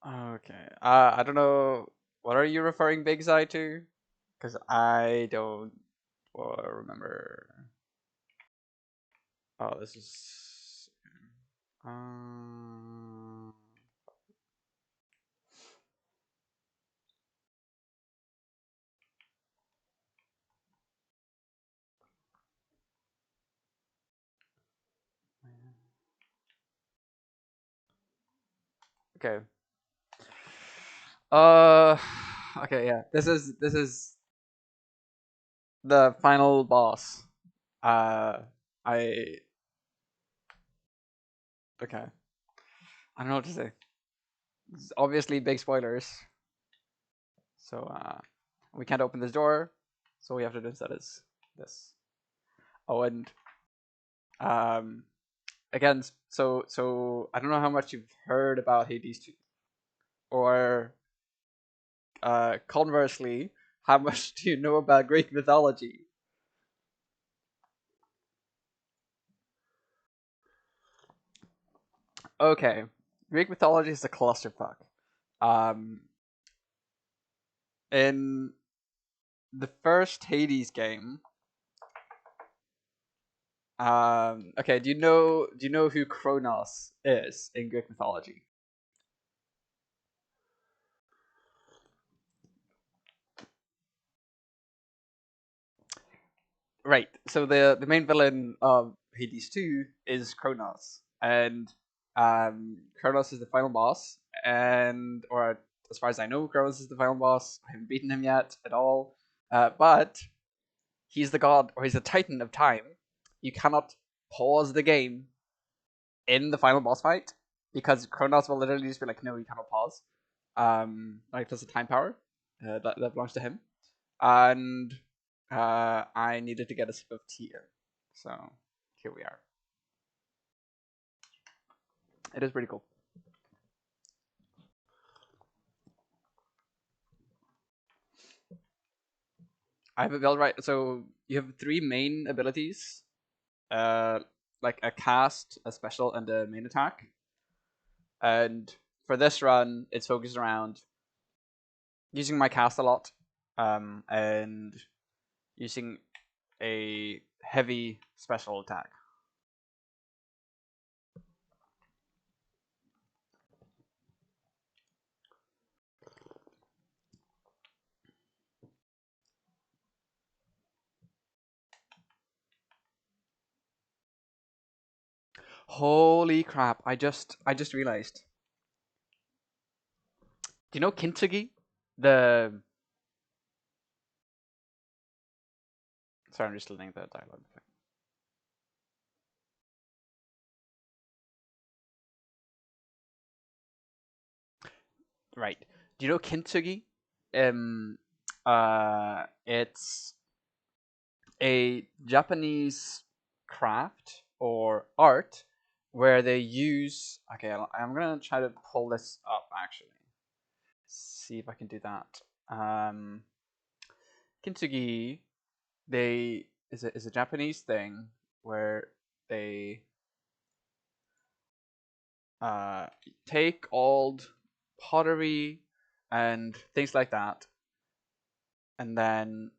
Okay. I don't know. What are you referring Big Eye to? Because I don't remember. Oh, this is. Um. Okay. Uh. Okay. Yeah. This is the final boss. Uh. I. Okay. I don't know what to say. It's obviously big spoilers. So we can't open this door. So we have to do instead is this. Oh, and um, again, so I don't know how much you've heard about Hades 2, or conversely, how much do you know about Greek mythology? Okay, Greek mythology is a clusterfuck. Um, in the first Hades game, okay, do you know who Kronos is in Greek mythology? Right. So the main villain of Hades 2 is Kronos, and Kronos is the final boss, and or as far as I know, Kronos is the final boss. I haven't beaten him yet at all, but he's the god or he's the titan of time. You cannot pause the game in the final boss fight because Kronos will literally just be like, "No, you cannot pause." Like that's a time power that belongs to him, and I needed to get a sip of tea in. So here we are. It is pretty cool. I have a build right. So you have three main abilities, uh, like a cast, a special, and a main attack. And for this run, it's focused around using my cast a lot, and using a heavy special attack. Holy crap! I just realized. Do you know Kintsugi? The Sorry, I'm just listening to the dialogue. Right. Do you know kintsugi? It's a Japanese craft or art where they use. Okay, I'm gonna try to pull this up actually. See if I can do that. Kintsugi, they is a Japanese thing where they uh take old pottery and things like that, and then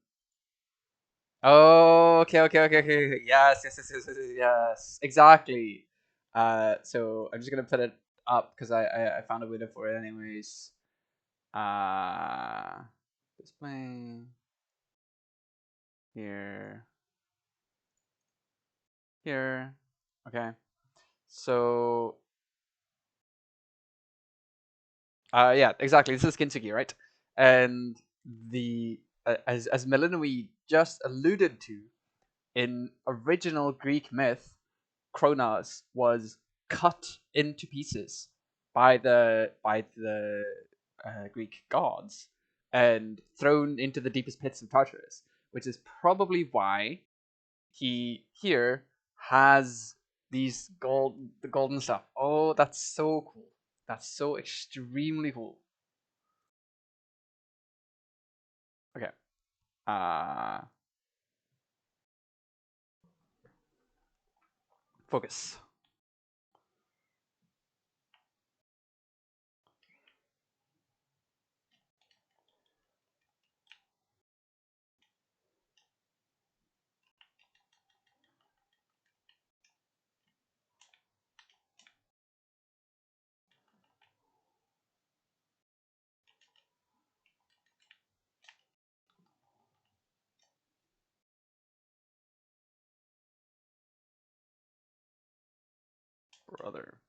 oh, okay, okay, okay, okay. Okay. Yes, yes, yes, yes, yes, yes, yes. Exactly. So I'm just gonna put it up because I found a window for it anyways. Uh, display here, here. Okay. So yeah, exactly. This is Kintsugi, right? And the as Melinoi just alluded to, in original Greek myth, Kronos was cut into pieces by the Greek gods and thrown into the deepest pits of Tartarus, which is probably why he here has the golden stuff. Oh, that's so cool. That's so extremely cool. Okay. Uh Focus. Brother.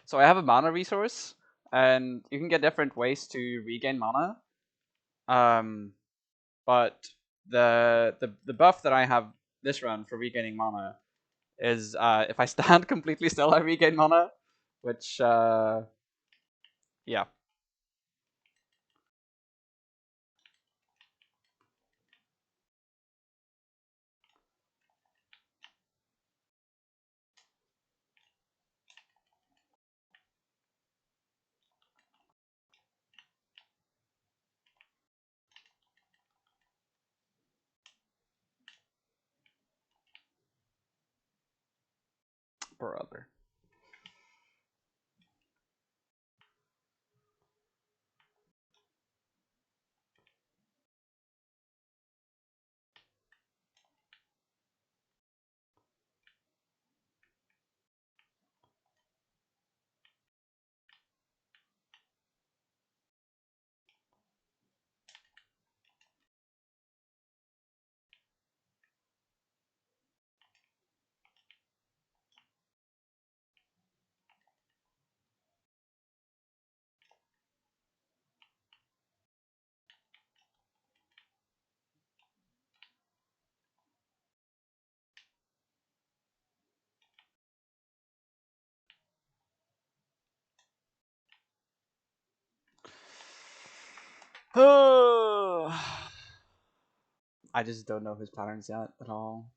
So I have a mana resource, and you can get different ways to regain mana. Um, but the buff that I have this run for regaining mana is if I stand completely still, I regain mana, which yeah, brother. I just don't know his patterns yet at all.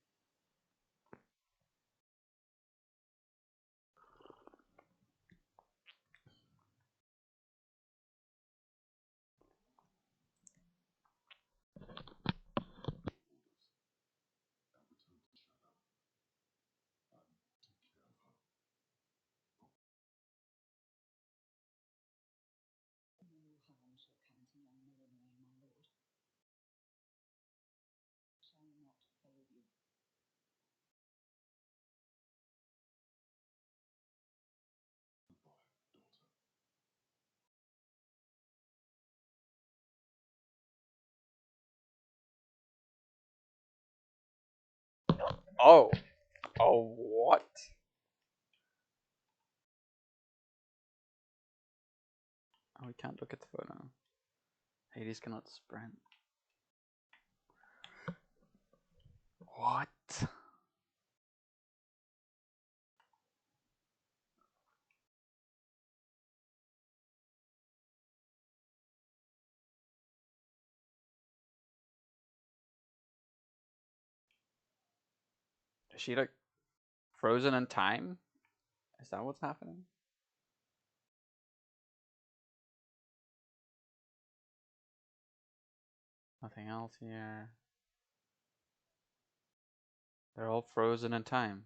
Oh, oh, what? Oh, we can't look at the photo. Hades cannot sprint. What? Is she like frozen in time? Is that what's happening? Nothing else here. They're all frozen in time.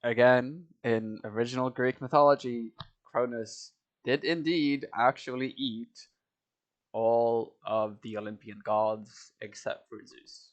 again, in original Greek mythology, Cronus did indeed actually eat all of the Olympian gods except for Zeus.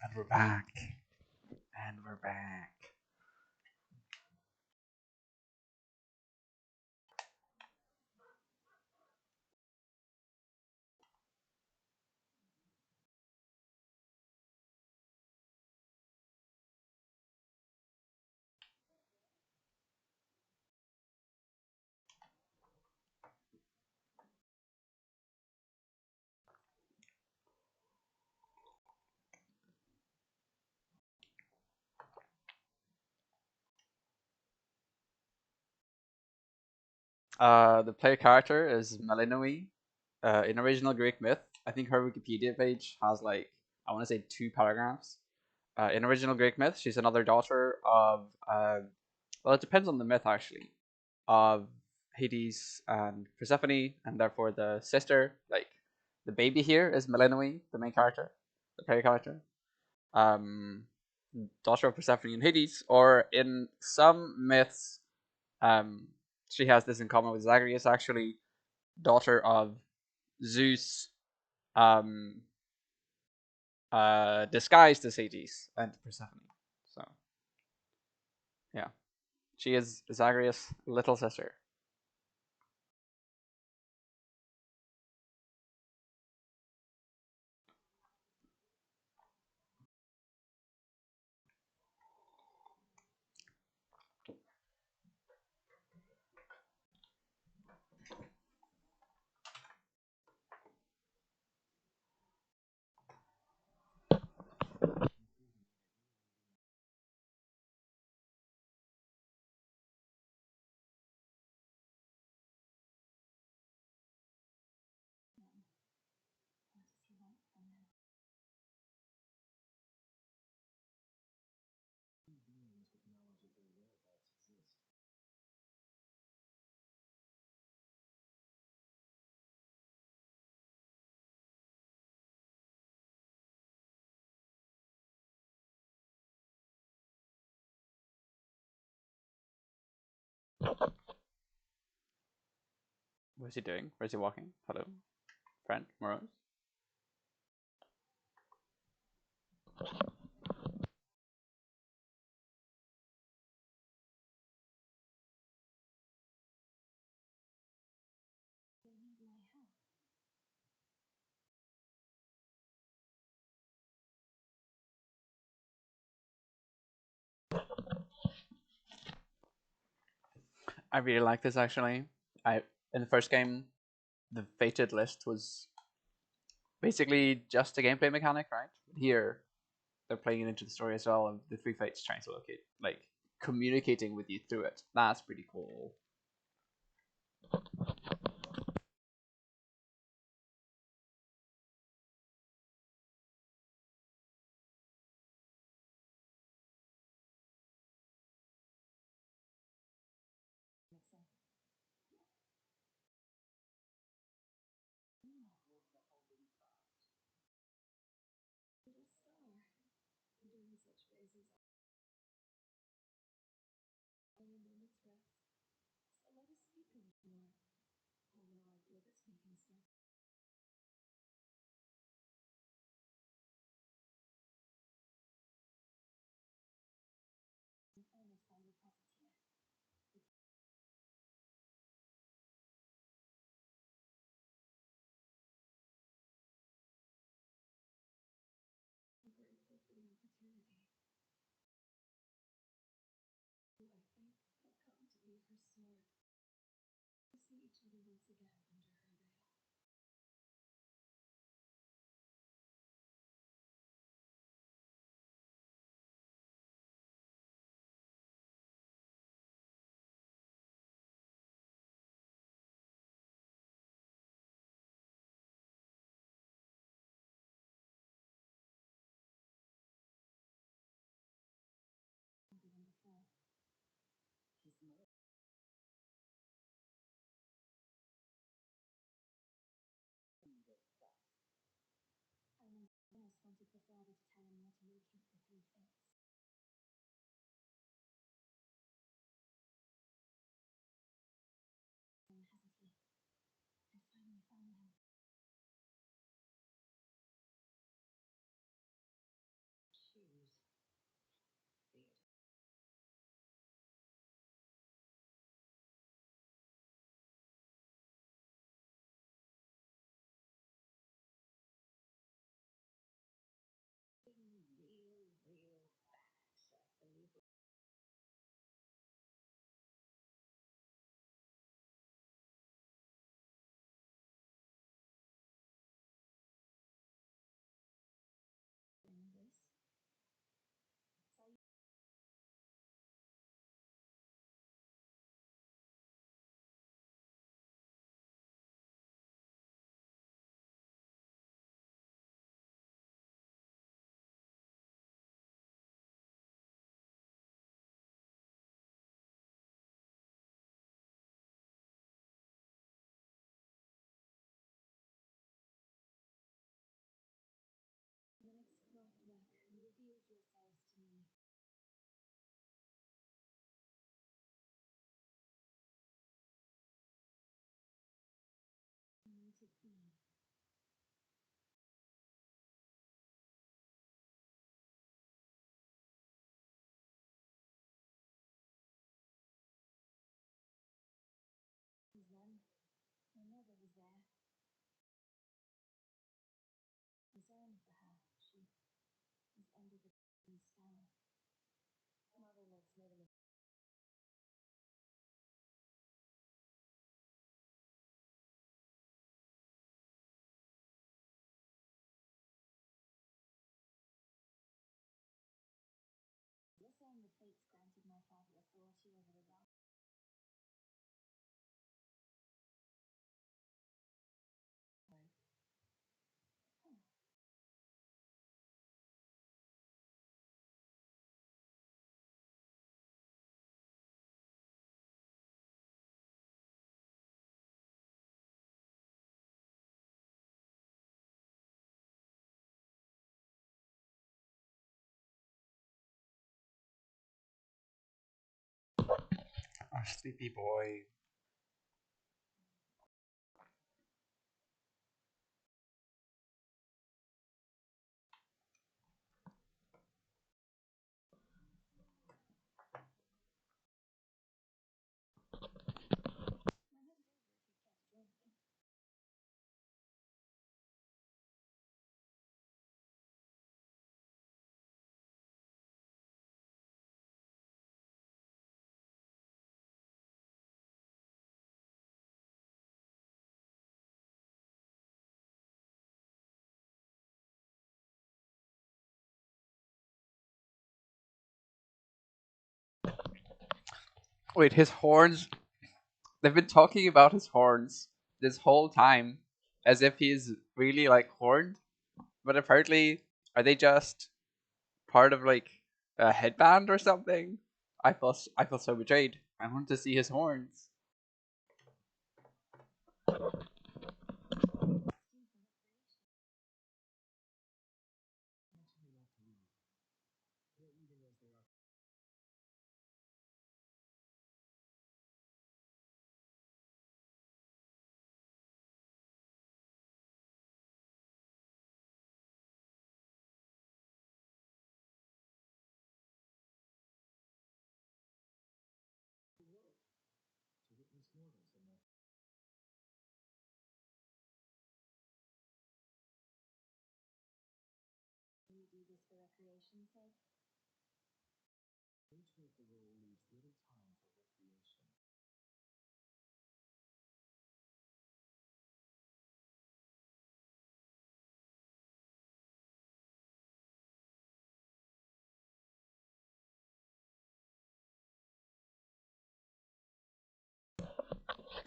And we're back. And we're back. The player character is Melinoe. In original Greek myth, I think her Wikipedia page has like I want to say 2 paragraphs. In original Greek myth, she's another daughter of well, it depends on the myth actually, of Hades and Persephone, and therefore the sister, like the baby here is Melinoe, the main character, the player character. Um, Daughter of Persephone and Hades, or in some myths, um, she has this in common with Zagreus actually, daughter of Zeus, um, disguised as Hades and Persephone. So yeah, she is Zagreus' little sister. What is he doing? Where is he walking? Hello, friend, Morose. I really like this actually. I in the first game, the fated list was basically just a gameplay mechanic, right? Here, they're playing it into the story as well, and the three fates trying to locate, like communicating with you through it. That's pretty cool. Sleepy boy. Wait, his horns. They've been talking about his horns this whole time, as if he's really like horned. But apparently, are they just part of like a headband or something? I feel so betrayed. I want to see his horns.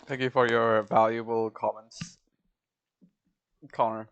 Thank you for your valuable comments, Connor.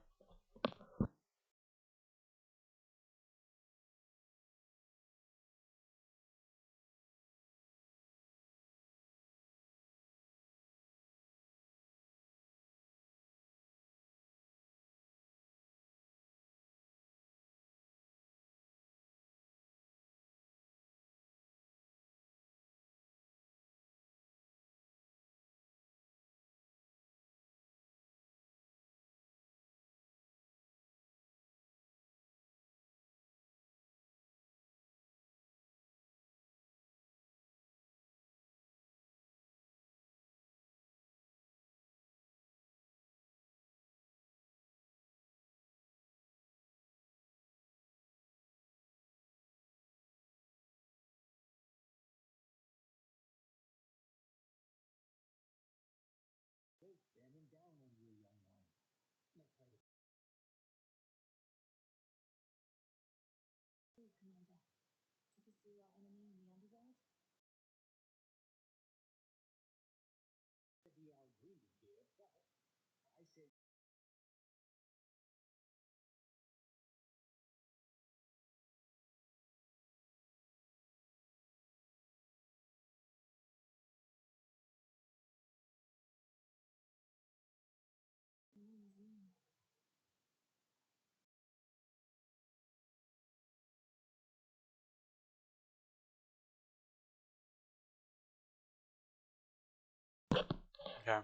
Okay.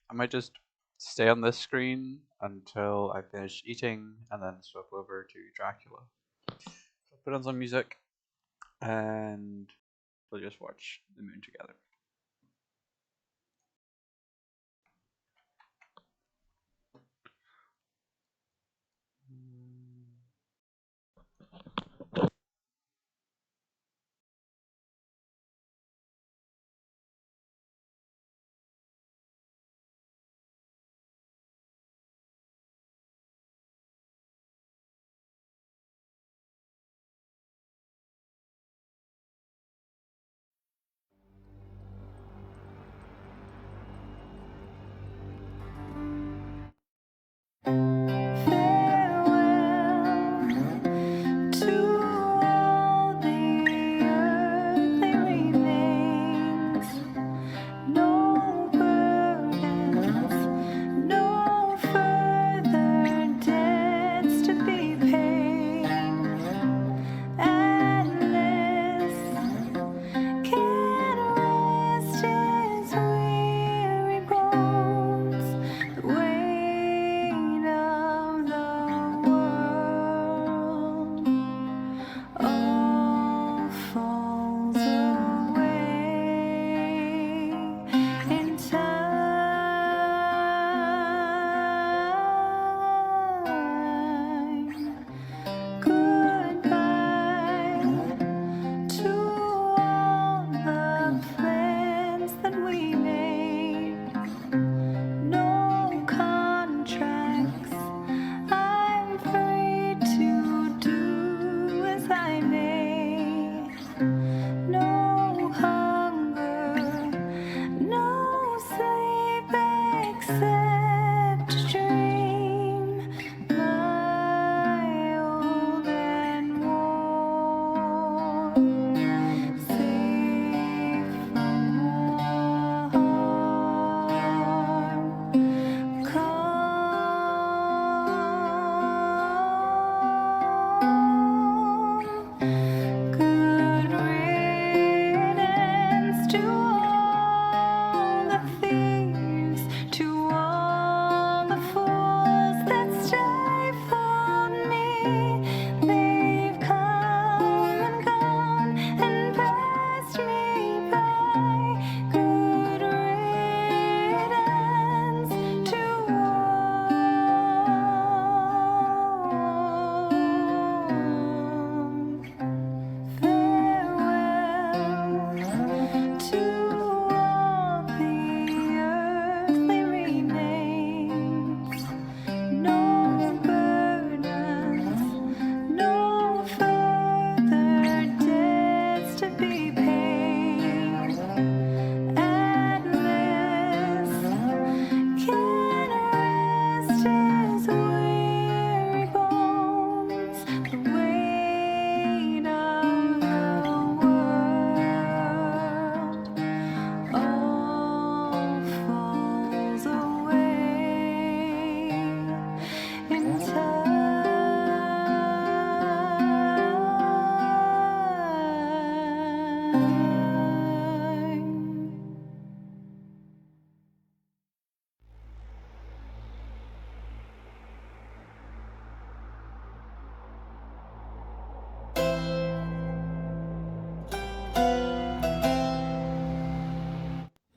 I might just stay on this screen until I finish eating and then swap over to Dracula. So put on some music and we'll just watch the moon together.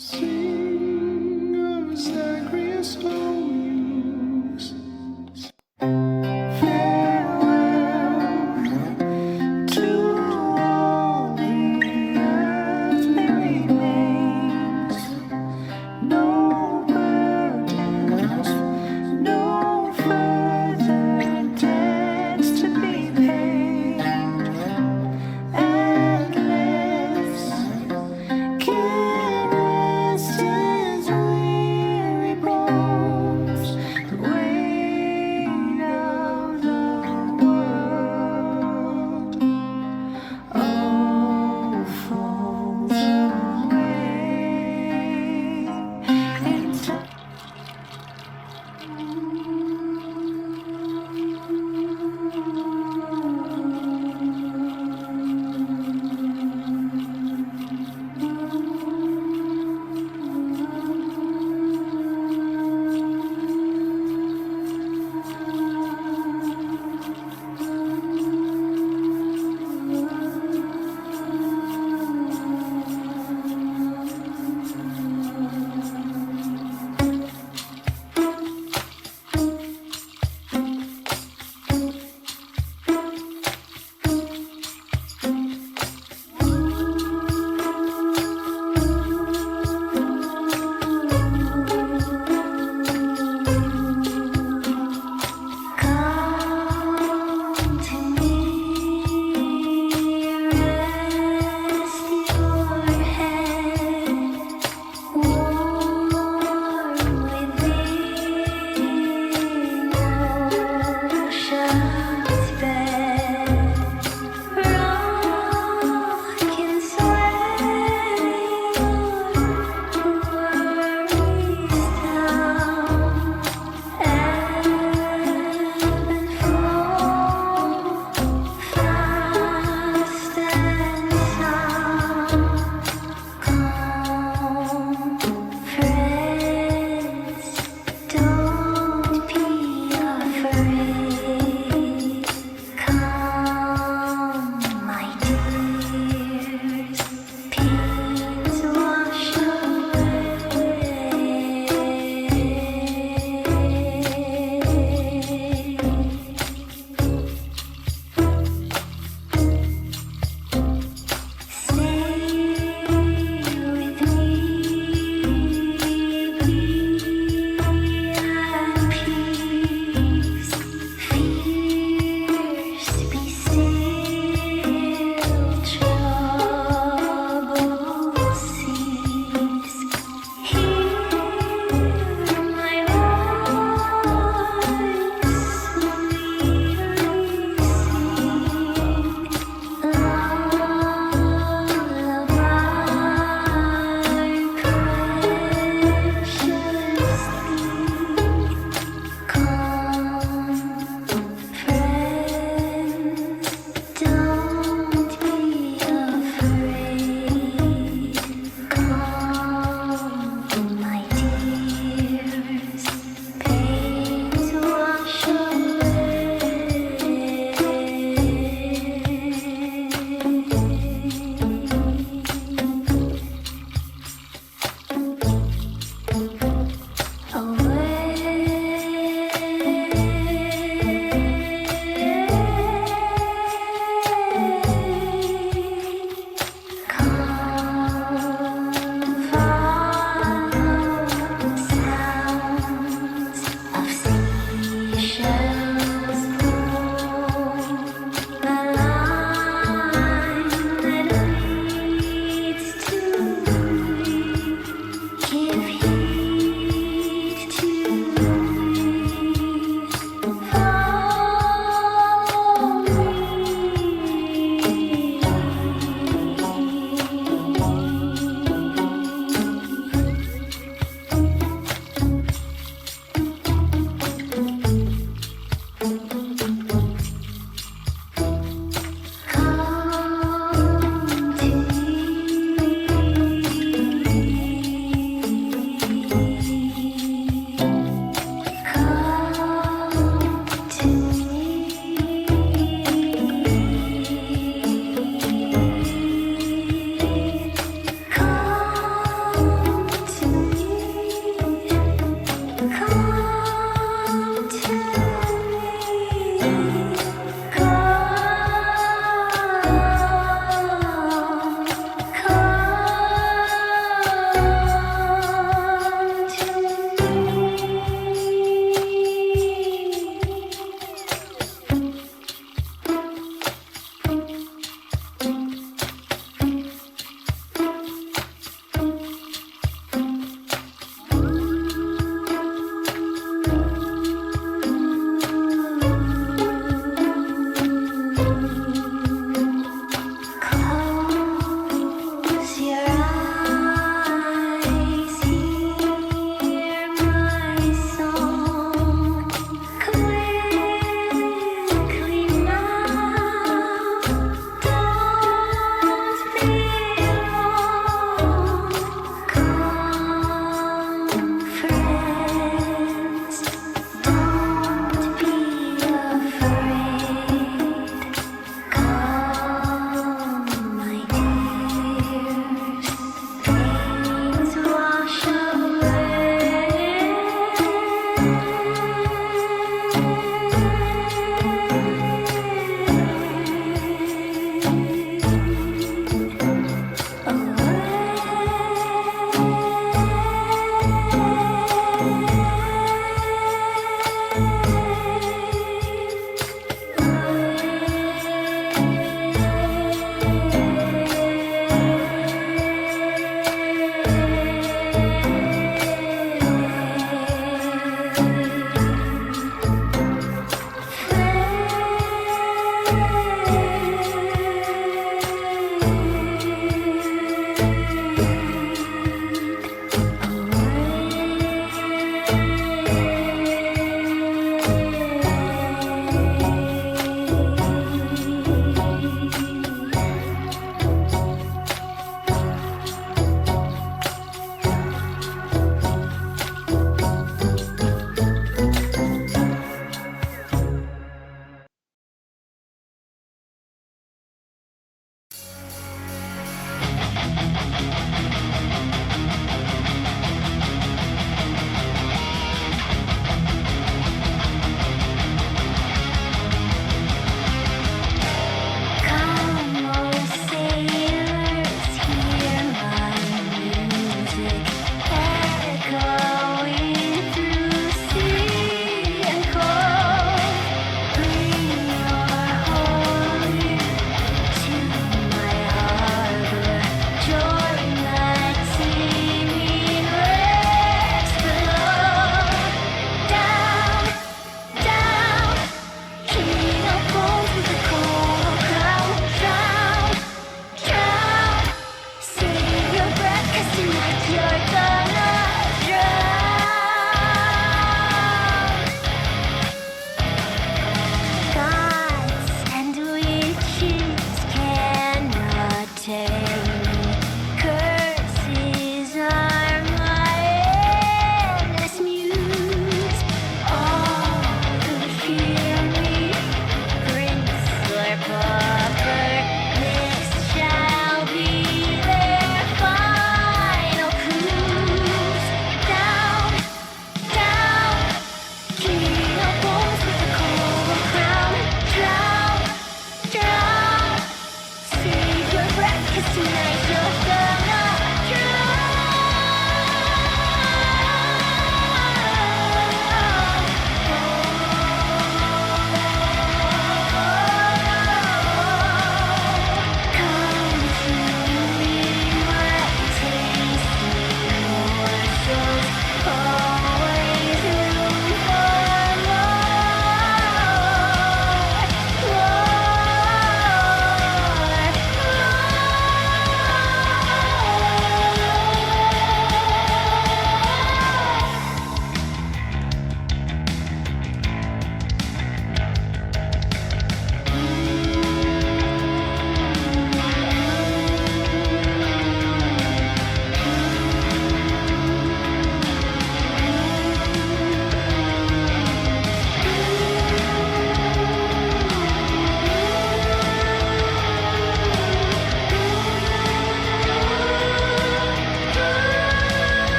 Sing of Zacharias news. Farewell to all the earthly remains. No burdens, no further debts to be paid. Endless can rest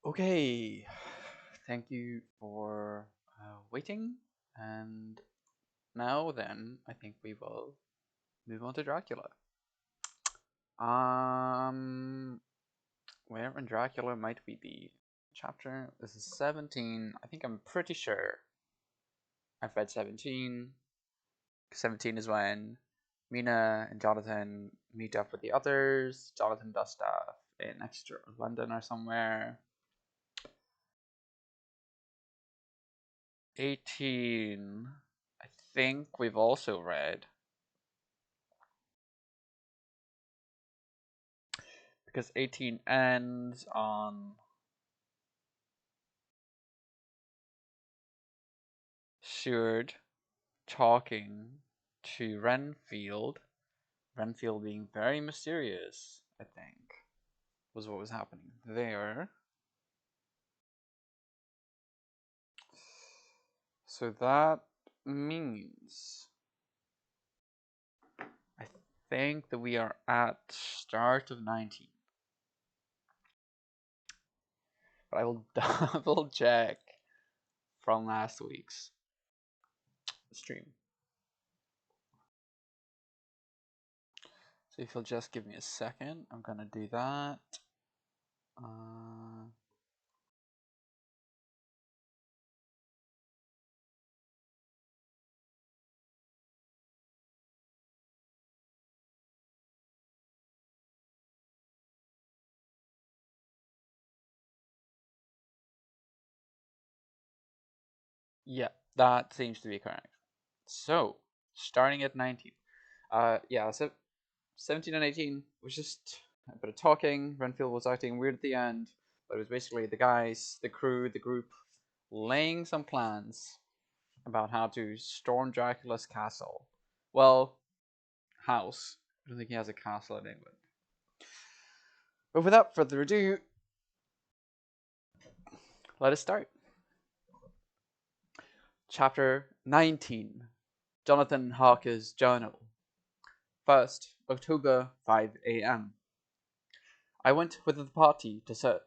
Okay, thank you for waiting. And now then, I think we will move on to Dracula. Um, where in Dracula might we be? Chapter. This is 17. I think I'm pretty sure I've read 17. 17 is when Mina and Jonathan meet up with the others. Jonathan does stuff in extra London or somewhere. 18. I think we've also read. Because 18 ends on Seward talking to Renfield. Renfield being very mysterious, I think, was what was happening there. So that means I think that we are at start of 19. But I will double check from last week's stream. So if you'll just give me a second, I'm gonna do that. Uh, yeah, that seems to be correct. So, starting at 19. Yeah, so 17 and 18 was just a bit of talking. Renfield was acting weird at the end, but it was basically the guys, the crew, the group laying some plans about how to storm Dracula's castle. Well, house. I don't think he has a castle in England. But without further ado, let us start. Chapter 19. Jonathan Harker's Journal. 1st October, 5 a.m. I went with the party to search.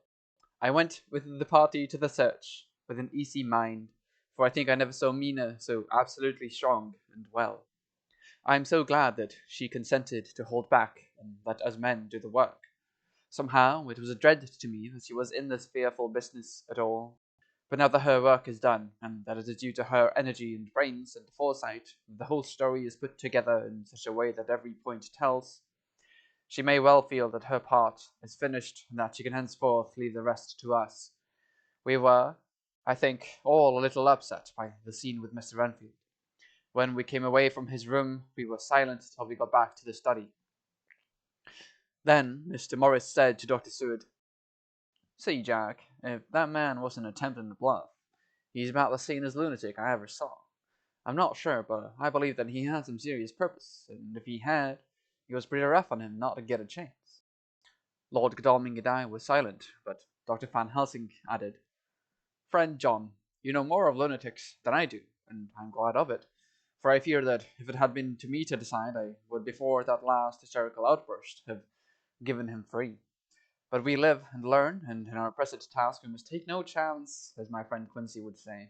I went with the party to the search with an easy mind, for I think I never saw Mina so absolutely strong and well. I am so glad that she consented to hold back and let us men do the work. Somehow it was a dread to me that she was in this fearful business at all. But now that her work is done, and that it is due to her energy and brains and foresight that the whole story is put together in such a way that every point tells, she may well feel that her part is finished and that she can henceforth leave the rest to us. We were, I think, all a little upset by the scene with Mr. Renfield. When we came away from his room, we were silent till we got back to the study. Then Mr. Morris said to Dr. Seward, "See, Jack, if that man wasn't attempting to bluff, he's about the sanest lunatic I ever saw. I'm not sure, but I believe that he had some serious purpose, and if he had, it was pretty rough on him not to get a chance." Lord Godalming and I were silent, but Dr. Van Helsing added, "Friend John, you know more of lunatics than I do, and I'm glad of it. for I fear that if it had been to me to decide, I would, before that last hysterical outburst, have given him free. But we live and learn, and in our present task we must take no chance, as my friend Quincy would say.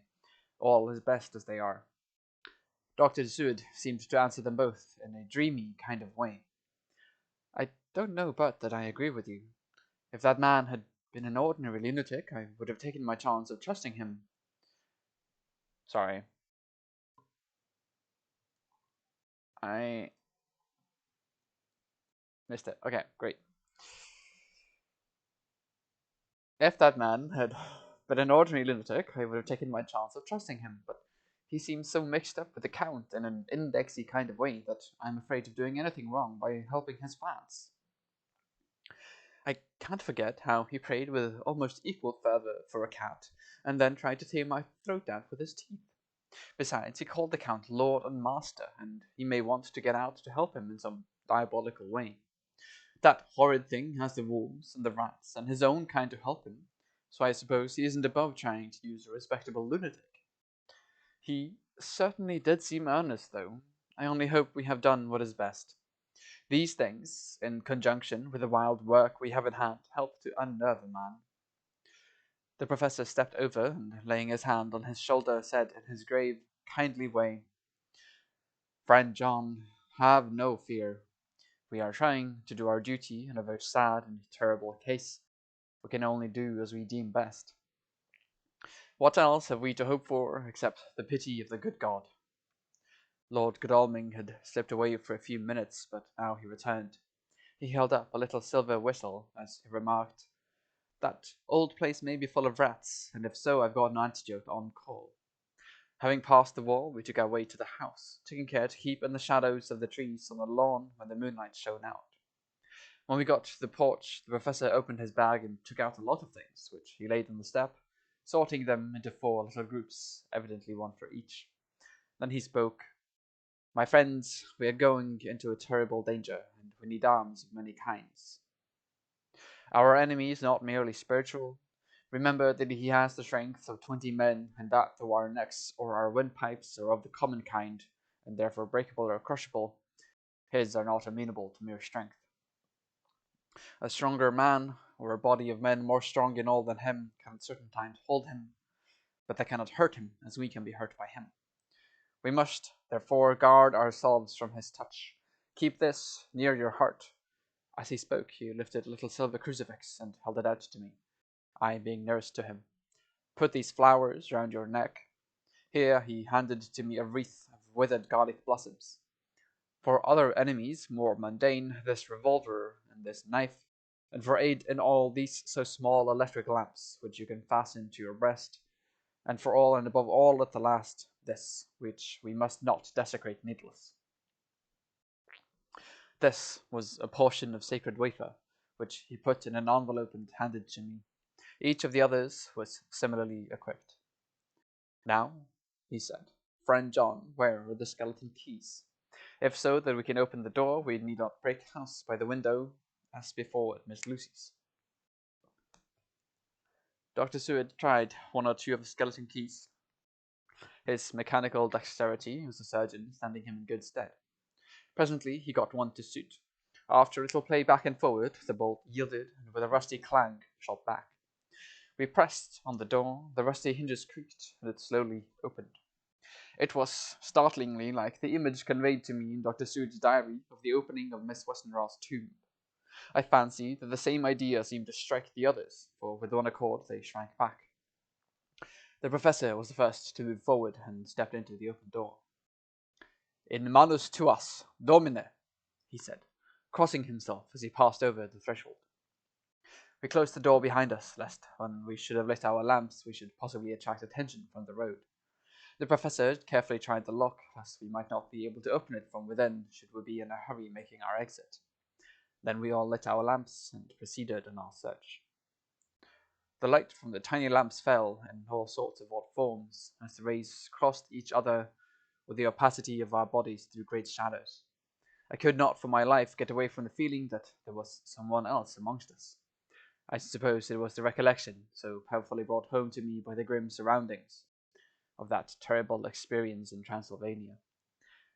All is best as they are. Dr. Seward seemed to answer them both in a dreamy kind of way. I don't know but that I agree with you. If that man had been an ordinary lunatic, I would have taken my chance of trusting him. Sorry. I missed it. Okay, great. If that man had been an ordinary lunatic, I would have taken my chance of trusting him, but he seems so mixed up with the Count in an indexy kind of way that I'm afraid of doing anything wrong by helping his plans. I can't forget how he prayed with almost equal fervour for a cat, and then tried to tear my throat out with his teeth. Besides, he called the Count Lord and Master, and he may want to get out to help him in some diabolical way. That horrid thing has the wolves and the rats and his own kind to help him, so I suppose he isn't above trying to use a respectable lunatic. He certainly did seem earnest, though. I only hope we have done what is best. These things, in conjunction with the wild work we have in hand, help to unnerve a man. The professor stepped over and, laying his hand on his shoulder, said in his grave, kindly way, "Friend John, have no fear. We are trying to do our duty in a very sad and terrible case. We can only do as we deem best. What else have we to hope for except the pity of the good God?" Lord Godalming had slipped away for a few minutes, but now he returned. He held up a little silver whistle as he remarked, "That old place may be full of rats, and if so, I've got an antidote on call." Having passed the wall, we took our way to the house, taking care to keep in the shadows of the trees on the lawn when the moonlight shone out. When we got to the porch, the professor opened his bag and took out a lot of things, which he laid on the step, sorting them into 4 little groups, evidently one for each. Then he spoke. "My friends, we are going into a terrible danger, and we need arms of many kinds. Our enemy is not merely spiritual. Remember that he has the strength of 20 men, and that though our necks or our windpipes are of the common kind, and therefore breakable or crushable, his are not amenable to mere strength. A stronger man, or a body of men more strong in all than him, can at certain times hold him, but they cannot hurt him as we can be hurt by him. We must, therefore, guard ourselves from his touch. Keep this near your heart." As he spoke, he lifted a little silver crucifix and held it out to me, I being nearest to him. "Put these flowers round your neck." Here he handed to me a wreath of withered garlic blossoms. "For other enemies more mundane, this revolver and this knife, and for aid in all, these so small electric lamps, which you can fasten to your breast, and for all and above all at the last, this, which we must not desecrate needless." This was a portion of sacred wafer, which he put in an envelope and handed to me. Each of the others was similarly equipped. "Now," he said, "friend John, where are the skeleton keys? If so that we can open the door, we need not break house by the window, as before at Miss Lucy's." Dr. Seward tried 1 or 2 of the skeleton keys, his mechanical dexterity as a surgeon standing him in good stead. Presently he got one to suit. After a little play back and forward, the bolt yielded, and with a rusty clang shot back. We pressed on the door, the rusty hinges creaked, and it slowly opened. It was startlingly like the image conveyed to me in Dr. Seward's diary of the opening of Miss Westenra's tomb. I fancy that the same idea seemed to strike the others, for with one accord they shrank back. The professor was the first to move forward and stepped into the open door. "In manus tuas, Domine," he said, crossing himself as he passed over the threshold. We closed the door behind us, lest when we should have lit our lamps we should possibly attract attention from the road. The professor carefully tried the lock, lest we might not be able to open it from within should we be in a hurry making our exit. Then we all lit our lamps and proceeded on our search. The light from the tiny lamps fell in all sorts of odd forms, as the rays crossed each other with the opacity of our bodies through great shadows. I could not for my life get away from the feeling that there was someone else amongst us. I suppose it was the recollection, so powerfully brought home to me by the grim surroundings, of that terrible experience in Transylvania.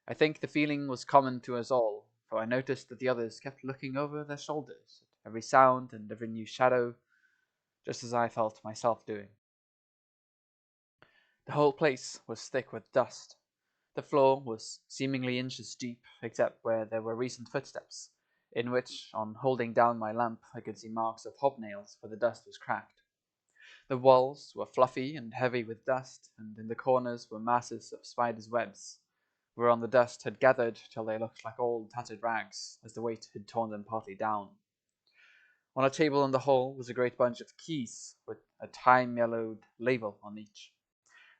I think the feeling was common to us all, for I noticed that the others kept looking over their shoulders at every sound and every new shadow, just as I felt myself doing. The whole place was thick with dust. The floor was seemingly inches deep, except where there were recent footsteps, in which, on holding down my lamp, I could see marks of hobnails, for the dust was cracked. The walls were fluffy and heavy with dust, and in the corners were masses of spiders' webs, whereon the dust had gathered till they looked like old tattered rags, as the weight had torn them partly down. On a table in the hall was a great bunch of keys, with a time-yellowed label on each.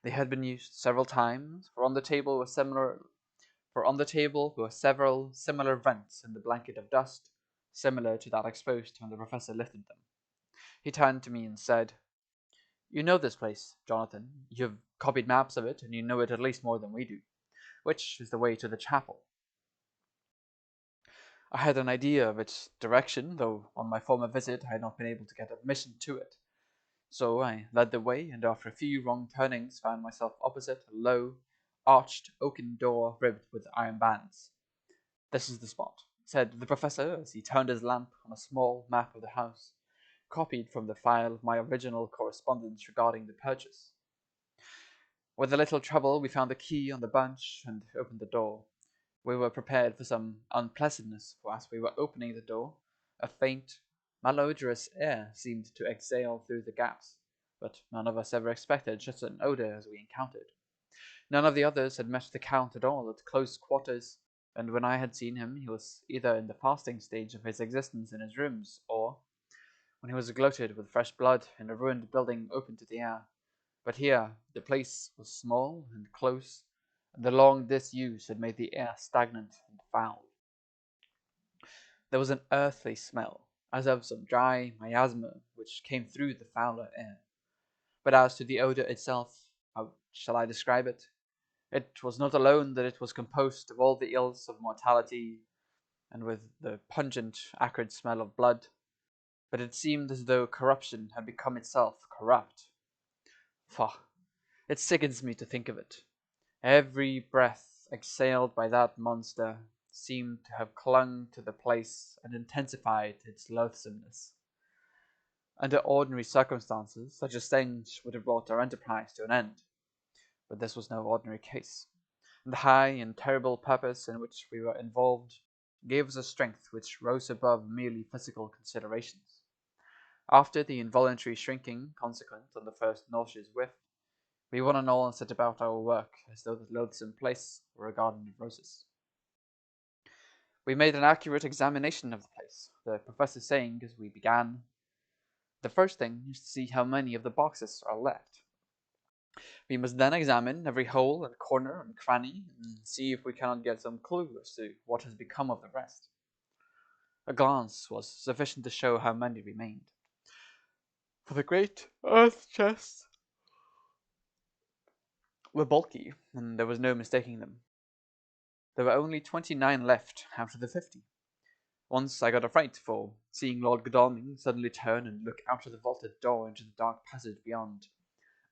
They had been used several times, for on the table were several similar rents in the blanket of dust, similar to that exposed when the professor lifted them. He turned to me and said, "You know this place, Jonathan. You've copied maps of it, and you know it at least more than we do. Which is the way to the chapel?" I had an idea of its direction, though on my former visit I had not been able to get admission to it. So I led the way, and after a few wrong turnings found myself opposite a low, arched oaken door ribbed with iron bands. "This is the spot," said the professor as he turned his lamp on a small map of the house, copied from the file of my original correspondence regarding the purchase. With a little trouble we found the key on the bunch and opened the door. We were prepared for some unpleasantness, for as we were opening the door, a faint, malodorous air seemed to exhale through the gaps, but none of us ever expected such an odor as we encountered. None of the others had met the Count at all at close quarters, and when I had seen him he was either in the fasting stage of his existence in his rooms, or when he was gloated with fresh blood in a ruined building open to the air. But here the place was small and close, and the long disuse had made the air stagnant and foul. There was an earthly smell, as of some dry miasma which came through the fouler air. But as to the odor itself, how shall I describe it? It was not alone that it was composed of all the ills of mortality, and with the pungent, acrid smell of blood, but it seemed as though corruption had become itself corrupt. Faugh! It sickens me to think of it. Every breath exhaled by that monster seemed to have clung to the place and intensified its loathsomeness. Under ordinary circumstances, such a stench would have brought our enterprise to an end, but this was no ordinary case, and the high and terrible purpose in which we were involved gave us a strength which rose above merely physical considerations. After the involuntary shrinking consequent on the first nauseous whiff, we one and all set about our work as though the loathsome place were a garden of roses. We made an accurate examination of the place, the professor saying as we began, "The first thing is to see how many of the boxes are left. We must then examine every hole and corner and cranny, and see if we cannot get some clue as to what has become of the rest." A glance was sufficient to show how many remained. For the great earth chests were bulky, and there was no mistaking them. There were only 29 left out of the 50. Once I got a fright, for seeing Lord Godalming suddenly turn and look out of the vaulted door into the dark passage beyond,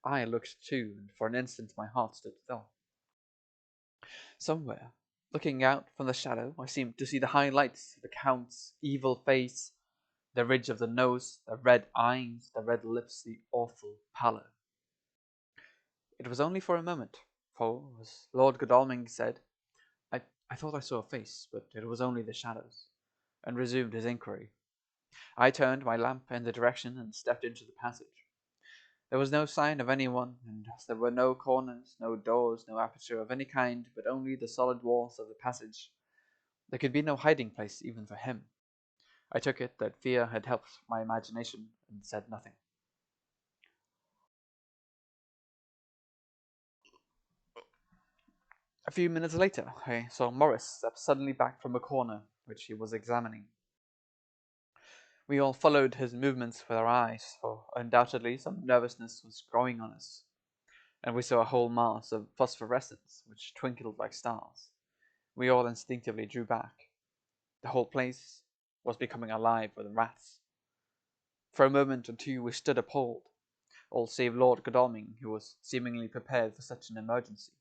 I looked too, and for an instant my heart stood still. Somewhere, looking out from the shadow, I seemed to see the high lights of the Count's evil face, the ridge of the nose, the red eyes, the red lips, the awful pallor. It was only for a moment, for, as Lord Godalming said, I thought I saw a face, but it was only the shadows, and resumed his inquiry. I turned my lamp in the direction and stepped into the passage. There was no sign of anyone, and as there were no corners, no doors, no aperture of any kind, but only the solid walls of the passage, there could be no hiding place even for him. I took it that fear had helped my imagination, and said nothing. A few minutes later, I saw Morris step suddenly back from a corner which he was examining. We all followed his movements with our eyes, for undoubtedly some nervousness was growing on us, and we saw a whole mass of phosphorescence which twinkled like stars. We all instinctively drew back. The whole place was becoming alive with rats. For a moment or two we stood appalled, all save Lord Godalming, who was seemingly prepared for such an emergency.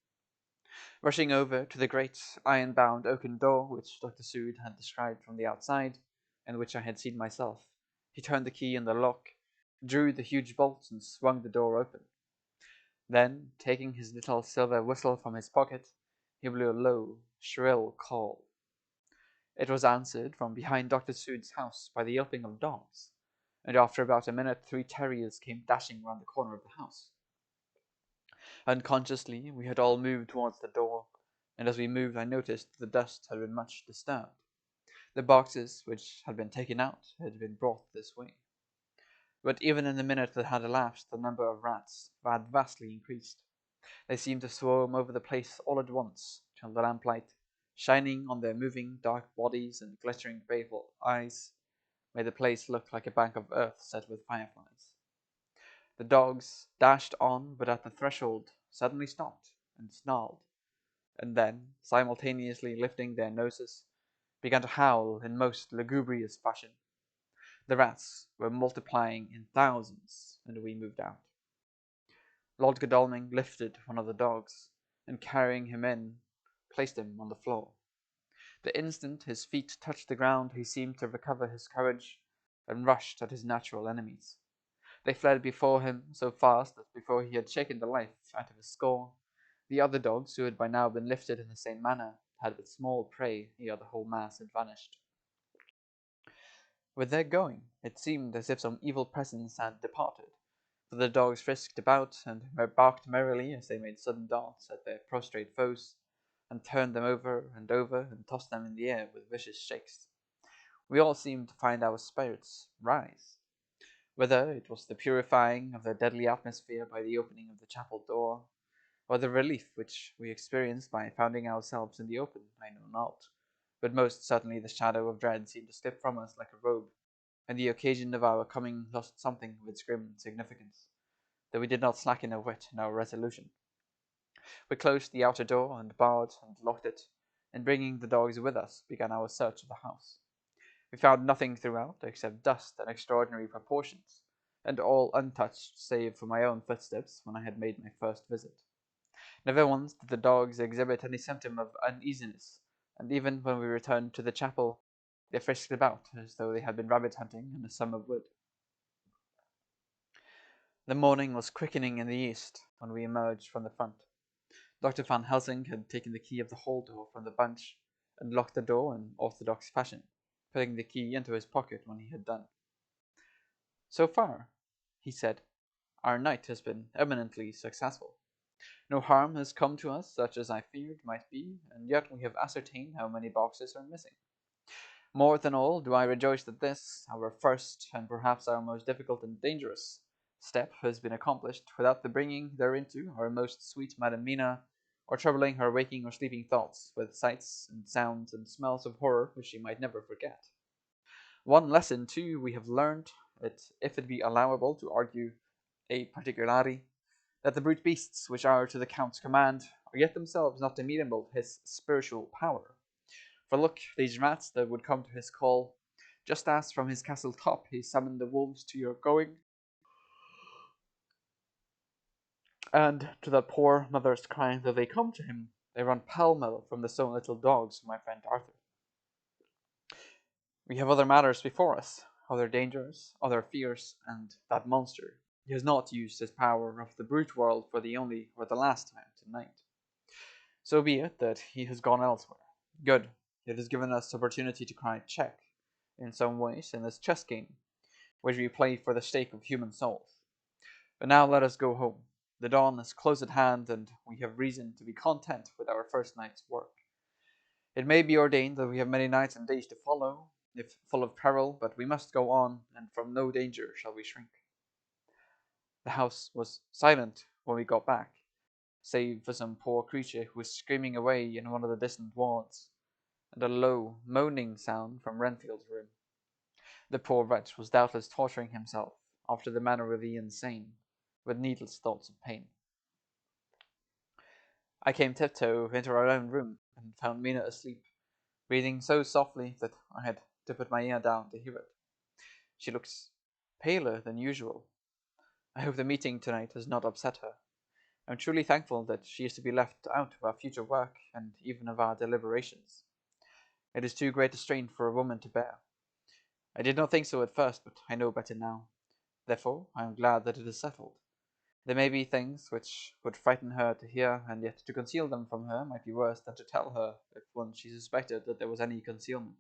Rushing over to the great iron-bound oaken door which Dr. Seward had described from the outside, and which I had seen myself, he turned the key in the lock, drew the huge bolts, and swung the door open. Then, taking his little silver whistle from his pocket, he blew a low, shrill call. It was answered from behind Dr. Seward's house by the yelping of dogs, and after about a minute 3 terriers came dashing round the corner of the house. Unconsciously, we had all moved towards the door, and as we moved I noticed that the dust had been much disturbed. The boxes which had been taken out had been brought this way. But even in the minute that had elapsed, the number of rats had vastly increased. They seemed to swarm over the place all at once, till the lamplight, shining on their moving dark bodies and glittering baleful eyes, made the place look like a bank of earth set with fireflies. The dogs dashed on, but at the threshold suddenly stopped and snarled, and then, simultaneously lifting their noses, began to howl in most lugubrious fashion. The rats were multiplying in thousands, and we moved out. Lord Godalming lifted one of the dogs, and carrying him in, placed him on the floor. The instant his feet touched the ground he seemed to recover his courage, and rushed at his natural enemies. They fled before him so fast that before he had shaken the life out of his score, the other dogs, who had by now been lifted in the same manner, had but small prey ere the whole mass had vanished. With their going, it seemed as if some evil presence had departed, for the dogs frisked about and barked merrily as they made sudden darts at their prostrate foes, and turned them over and tossed them in the air with vicious shakes. We all seemed to find our spirits rise. Whether it was the purifying of the deadly atmosphere by the opening of the chapel door, or the relief which we experienced by finding ourselves in the open, I know not, but most certainly the shadow of dread seemed to slip from us like a robe, and the occasion of our coming lost something of its grim significance, though we did not slacken a whit in our resolution. We closed the outer door and barred and locked it, and bringing the dogs with us, began our search of the house. We found nothing throughout except dust and extraordinary proportions, and all untouched save for my own footsteps when I had made my first visit. Never once did the dogs exhibit any symptom of uneasiness, and even when we returned to the chapel, they frisked about as though they had been rabbit hunting in a summer wood. The morning was quickening in the east when we emerged from the front. Dr. Van Helsing had taken the key of the hall door from the bunch and locked the door in orthodox fashion, putting the key into his pocket when he had done. "So far," he said, "our night has been eminently successful. No harm has come to us such as I feared might be, and yet we have ascertained how many boxes are missing. More than all do I rejoice that this, our first, and perhaps our most difficult and dangerous, step has been accomplished without the bringing thereinto our most sweet Madam Mina, or troubling her waking or sleeping thoughts with sights and sounds and smells of horror which she might never forget. One lesson, too, we have learned, that if it be allowable to argue a particulari, that the brute beasts which are to the Count's command are yet themselves not amenable to his spiritual power. For look, these rats that would come to his call, just as from his castle top he summoned the wolves to your going, and to that poor mother's crying that they come to him, they run pell-mell from the so little dogs of my friend Arthur. We have other matters before us, other dangers, other fears, and that monster, he has not used his power of the brute world for the only or the last time tonight. So be it that he has gone elsewhere. Good, it has given us opportunity to cry check, in some ways, in this chess game, which we play for the stake of human souls. But now let us go home. The dawn is close at hand, and we have reason to be content with our first night's work. It may be ordained that we have many nights and days to follow, if full of peril, but we must go on, and from no danger shall we shrink." The house was silent when we got back, save for some poor creature who was screaming away in one of the distant wards, and a low, moaning sound from Renfield's room. The poor wretch was doubtless torturing himself, after the manner of the insane, with needless thoughts of pain. I came tiptoe into our own room, and found Mina asleep, breathing so softly that I had to put my ear down to hear it. She looks paler than usual. I hope the meeting tonight has not upset her. I'm truly thankful that she is to be left out of our future work and even of our deliberations. It is too great a strain for a woman to bear. I did not think so at first, but I know better now. Therefore, I am glad that it is settled. There may be things which would frighten her to hear, and yet to conceal them from her might be worse than to tell her if once she suspected that there was any concealment.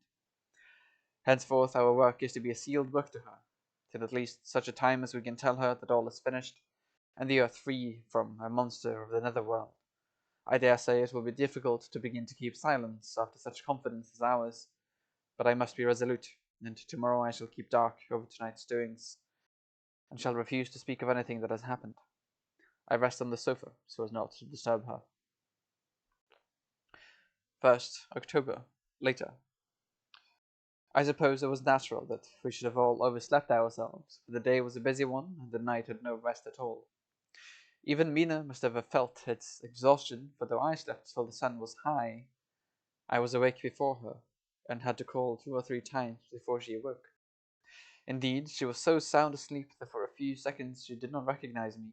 Henceforth our work is to be a sealed book to her, till at least such a time as we can tell her that all is finished, and the earth free from a monster of the nether world. I dare say it will be difficult to begin to keep silence after such confidence as ours, but I must be resolute, and tomorrow I shall keep dark over tonight's doings, and shall refuse to speak of anything that has happened. I rest on the sofa so as not to disturb her. 1st October, later. I suppose it was natural that we should have all overslept ourselves, for the day was a busy one, and the night had no rest at all. Even Mina must have felt its exhaustion, for though I slept till the sun was high, I was awake before her, and had to call 2 or 3 times before she awoke. Indeed, she was so sound asleep that for a few seconds she did not recognize me,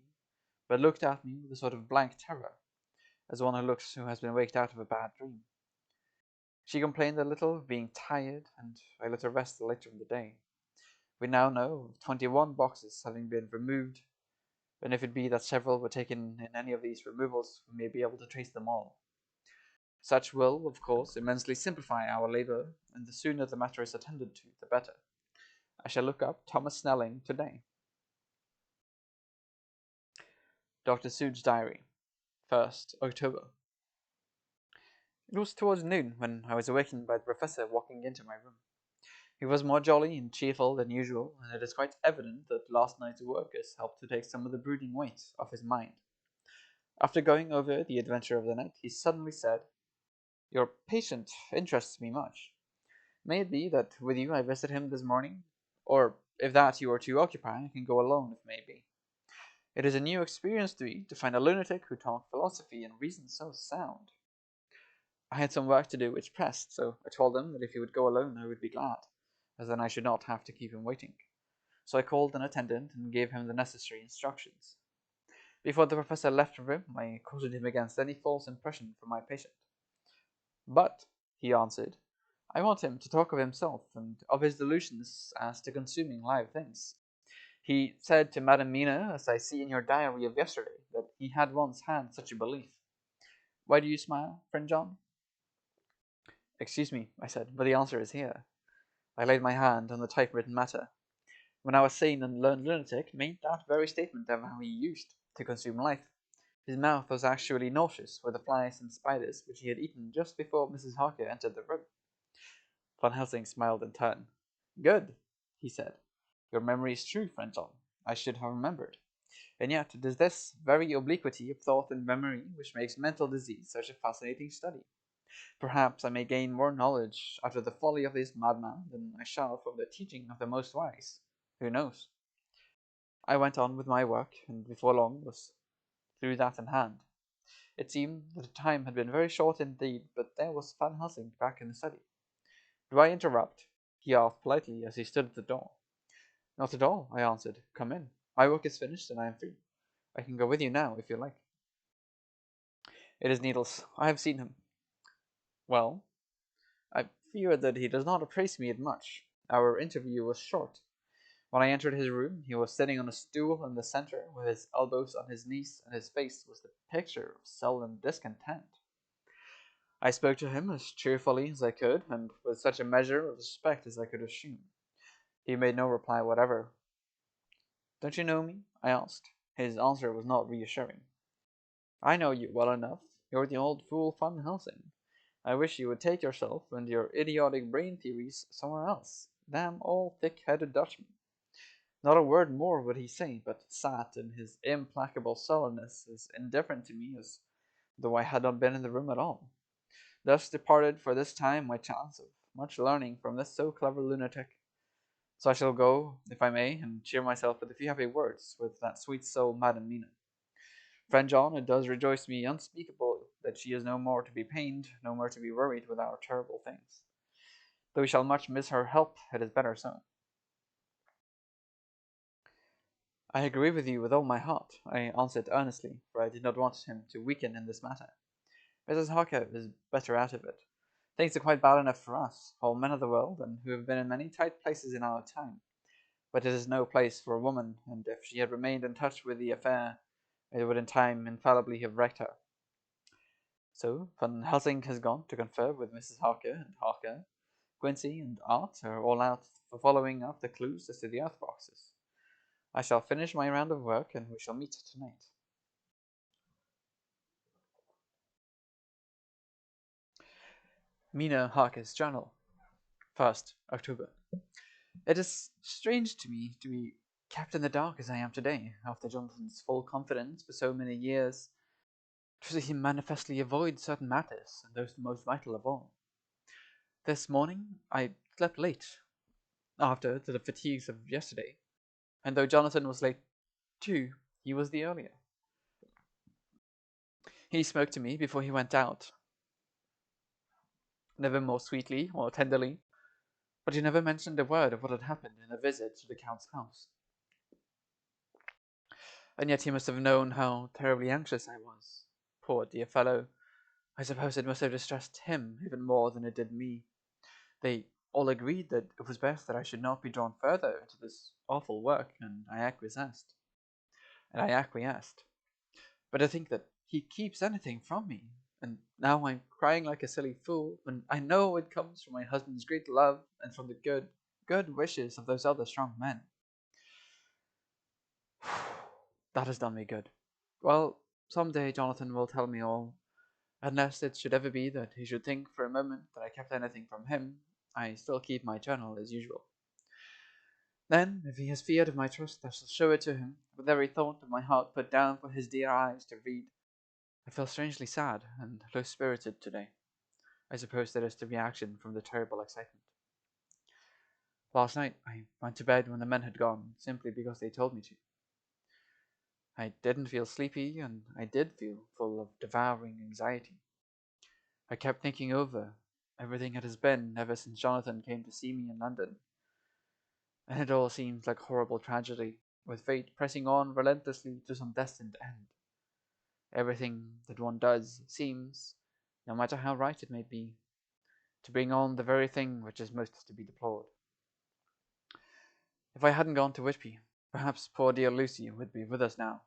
but looked at me with a sort of blank terror, as one who has been waked out of a bad dream. She complained a little of being tired, and I let her rest later in the day. We now know of 21 boxes having been removed, and if it be that several were taken in any of these removals, we may be able to trace them all. Such will, of course, immensely simplify our labour, and the sooner the matter is attended to, the better. I shall look up Thomas Snelling today. Dr. Seward's Diary, 1st October. It was towards noon when I was awakened by the Professor walking into my room. He was more jolly and cheerful than usual, and it is quite evident that last night's work has helped to take some of the brooding weight off his mind. After going over the adventure of the night, he suddenly said, "Your patient interests me much. May it be that with you I visit him this morning? Or, if that you are too occupied, I can go alone if may be. It is a new experience to me to find a lunatic who talks philosophy and reason so sound." I had some work to do which pressed, so I told him that if he would go alone I would be glad, as then I should not have to keep him waiting. So I called an attendant and gave him the necessary instructions. Before the Professor left the room, I cautioned him against any false impression from my patient. "But," he answered, "I want him to talk of himself, and of his delusions as to consuming live things. He said to Madame Mina, as I see in your diary of yesterday, that he had once had such a belief. Why do you smile, friend John?" "Excuse me," I said, "but the answer is here." I laid my hand on the typewritten matter. When I was sane and learned lunatic made that very statement of how he used to consume life. His mouth was actually nauseous with the flies and spiders which he had eaten just before Mrs. Harker entered the room. Van Helsing smiled in turn. "Good," he said. "Your memory is true, friend John. I should have remembered. And yet it is this very obliquity of thought and memory which makes mental disease such a fascinating study. Perhaps I may gain more knowledge out of the folly of this madman than I shall from the teaching of the most wise. Who knows?" I went on with my work, and before long was through that in hand. It seemed that the time had been very short indeed, but there was Van Helsing back in the study. "Do I interrupt?" he asked politely as he stood at the door. "Not at all," I answered. "Come in. My work is finished and I am free. I can go with you now if you like." "It is Needles. I have seen him." "Well?" "I fear that he does not appraise me much. Our interview was short. When I entered his room, he was sitting on a stool in the center, with his elbows on his knees, and his face was the picture of sullen discontent. I spoke to him as cheerfully as I could, and with such a measure of respect as I could assume. He made no reply whatever. "Don't you know me?" I asked. His answer was not reassuring. "I know you well enough. You're the old fool Van Helsing. I wish you would take yourself and your idiotic brain theories somewhere else. Damn all thick-headed Dutchmen." Not a word more would he say, but sat in his implacable sullenness, as indifferent to me as though I had not been in the room at all. Thus departed for this time my chance of much learning from this so clever lunatic. So I shall go, if I may, and cheer myself with a few happy words with that sweet soul Madam Mina. Friend John, it does rejoice me unspeakable that she is no more to be pained, no more to be worried with our terrible things. Though we shall much miss her help, it is better so." I agree with you with all my heart, I answered earnestly, for I did not want him to weaken in this matter. Mrs. Harker is better out of it. Things are quite bad enough for us, whole men of the world, and who have been in many tight places in our time. But it is no place for a woman, and if she had remained in touch with the affair, it would in time infallibly have wrecked her. So Van Helsing has gone to confer with Mrs. Harker, and Harker, Quincy, and Art are all out for following up the clues as to the earth boxes. I shall finish my round of work, and we shall meet tonight. Mina Harker's Journal, 1st October. It is strange to me to be kept in the dark as I am today, after Jonathan's full confidence for so many years, to see him manifestly avoid certain matters, and those the most vital of all. This morning I slept late, after the fatigues of yesterday, and though Jonathan was late too, he was the earlier. He spoke to me before he went out, never more sweetly or tenderly, but he never mentioned a word of what had happened in a visit to the Count's house. And yet he must have known how terribly anxious I was. Poor dear fellow, I suppose it must have distressed him even more than it did me. They all agreed that it was best that I should not be drawn further into this awful work, and I acquiesced. But to think that he keeps anything from me, and now I'm crying like a silly fool, when I know it comes from my husband's great love and from the good wishes of those other strong men. That has done me good. Well, some day Jonathan will tell me all, unless it should ever be that he should think for a moment that I kept anything from him. I still keep my journal as usual. Then, if he has feared of my trust, I shall show it to him, with every thought of my heart put down for his dear eyes to read. I feel strangely sad and low-spirited today. I suppose that is the reaction from the terrible excitement. Last night I went to bed when the men had gone, simply because they told me to. I didn't feel sleepy, and I did feel full of devouring anxiety. I kept thinking over everything it has been ever since Jonathan came to see me in London, and it all seems like horrible tragedy, with fate pressing on relentlessly to some destined end. Everything that one does seems, no matter how right it may be, to bring on the very thing which is most to be deplored. If I hadn't gone to Whitby, perhaps poor dear Lucy would be with us now.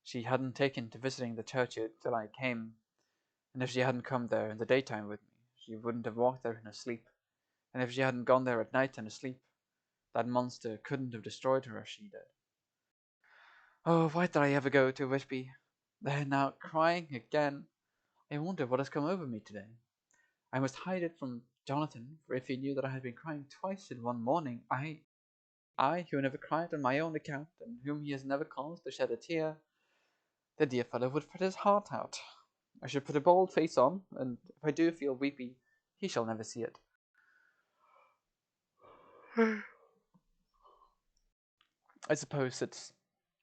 She hadn't taken to visiting the churchyard till I came, and if she hadn't come there in the daytime with me, she wouldn't have walked there in her sleep, and if she hadn't gone there at night in her sleep, that monster couldn't have destroyed her as she did. Oh, why did I ever go to Whitby? There now, crying again. I wonder what has come over me today. I must hide it from Jonathan, for if he knew that I had been crying twice in one morning, I who never cried on my own account, and whom he has never caused to shed a tear, the dear fellow would fret his heart out. I should put a bold face on, and if I do feel weepy, he shall never see it. I suppose it's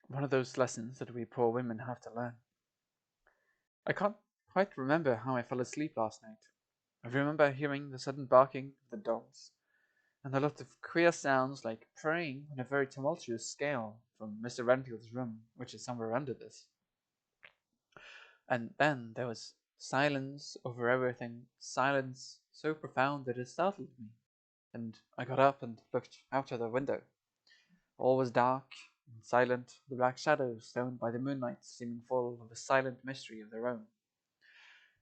one of those lessons that we poor women have to learn. I can't quite remember how I fell asleep last night. I remember hearing the sudden barking of the dogs, and a lot of queer sounds like praying on a very tumultuous scale from Mr. Renfield's room, which is somewhere under this. And then there was silence over everything, silence so profound that it startled me, and I got up and looked out of the window. All was dark and silent, the black shadows thrown by the moonlight seeming full of a silent mystery of their own.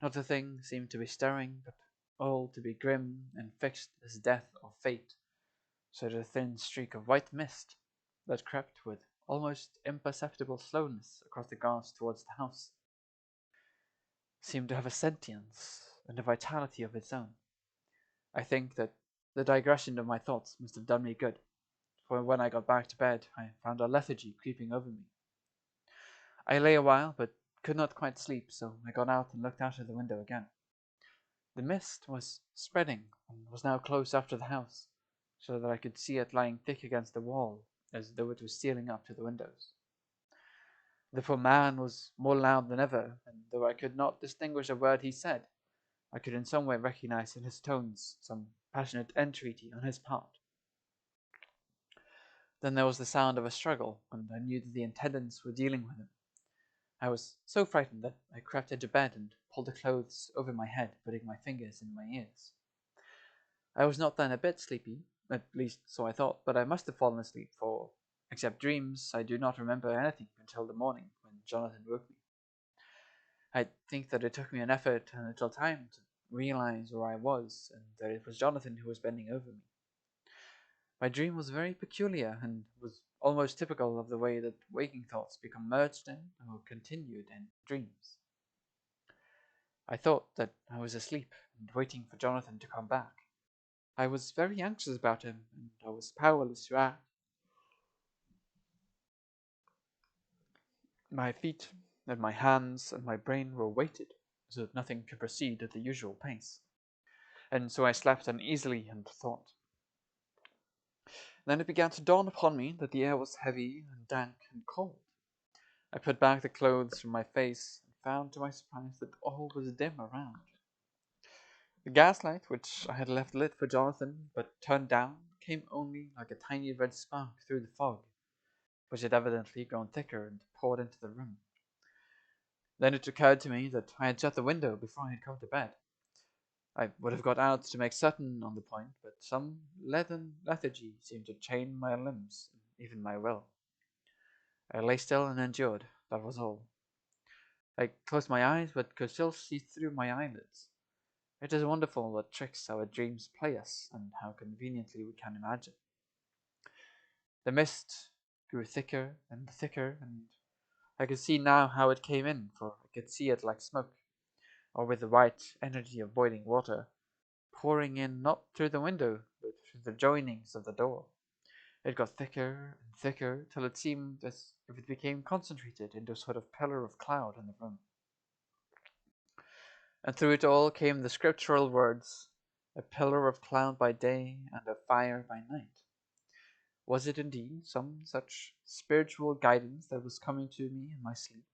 Not a thing seemed to be stirring, but all to be grim and fixed as death or fate, so that a thin streak of white mist that crept with almost imperceptible slowness across the grass towards the house seemed to have a sentience and a vitality of its own. I think that the digression of my thoughts must have done me good, for when I got back to bed I found a lethargy creeping over me. I lay a while, but could not quite sleep, so I got out and looked out of the window again. The mist was spreading, and was now close up to the house, so that I could see it lying thick against the wall, as though it was stealing up to the windows. The poor man was more loud than ever, and though I could not distinguish a word he said, I could in some way recognize in his tones some passionate entreaty on his part. Then there was the sound of a struggle, and I knew that the attendants were dealing with him. I was so frightened that I crept into bed and pulled the clothes over my head, putting my fingers in my ears. I was not then a bit sleepy, at least so I thought, but I must have fallen asleep, for, except dreams, I do not remember anything until the morning when Jonathan woke me. I think that it took me an effort and a little time to realize where I was, and that it was Jonathan who was bending over me. My dream was very peculiar, and was almost typical of the way that waking thoughts become merged in or continued in dreams. I thought that I was asleep and waiting for Jonathan to come back. I was very anxious about him, and I was powerless to act. My feet and my hands and my brain were weighted, so that nothing could proceed at the usual pace. And so I slept uneasily and thought. Then it began to dawn upon me that the air was heavy and dank and cold. I put back the clothes from my face and found to my surprise that all was dim around. The gaslight, which I had left lit for Jonathan but turned down, came only like a tiny red spark through the fog, which had evidently grown thicker and poured into the room. Then it occurred to me that I had shut the window before I had come to bed. I would have got out to make certain on the point, but some leaden lethargy seemed to chain my limbs, even my will. I lay still and endured, that was all. I closed my eyes, but could still see through my eyelids. It is wonderful what tricks our dreams play us, and how conveniently we can imagine. The mist grew thicker and thicker, and I could see now how it came in, for I could see it like smoke, or with the white energy of boiling water, pouring in not through the window, but through the joinings of the door. It got thicker and thicker, till it seemed as if it became concentrated into a sort of pillar of cloud in the room. And through it all came the scriptural words, a pillar of cloud by day and of fire by night. Was it indeed some such spiritual guidance that was coming to me in my sleep?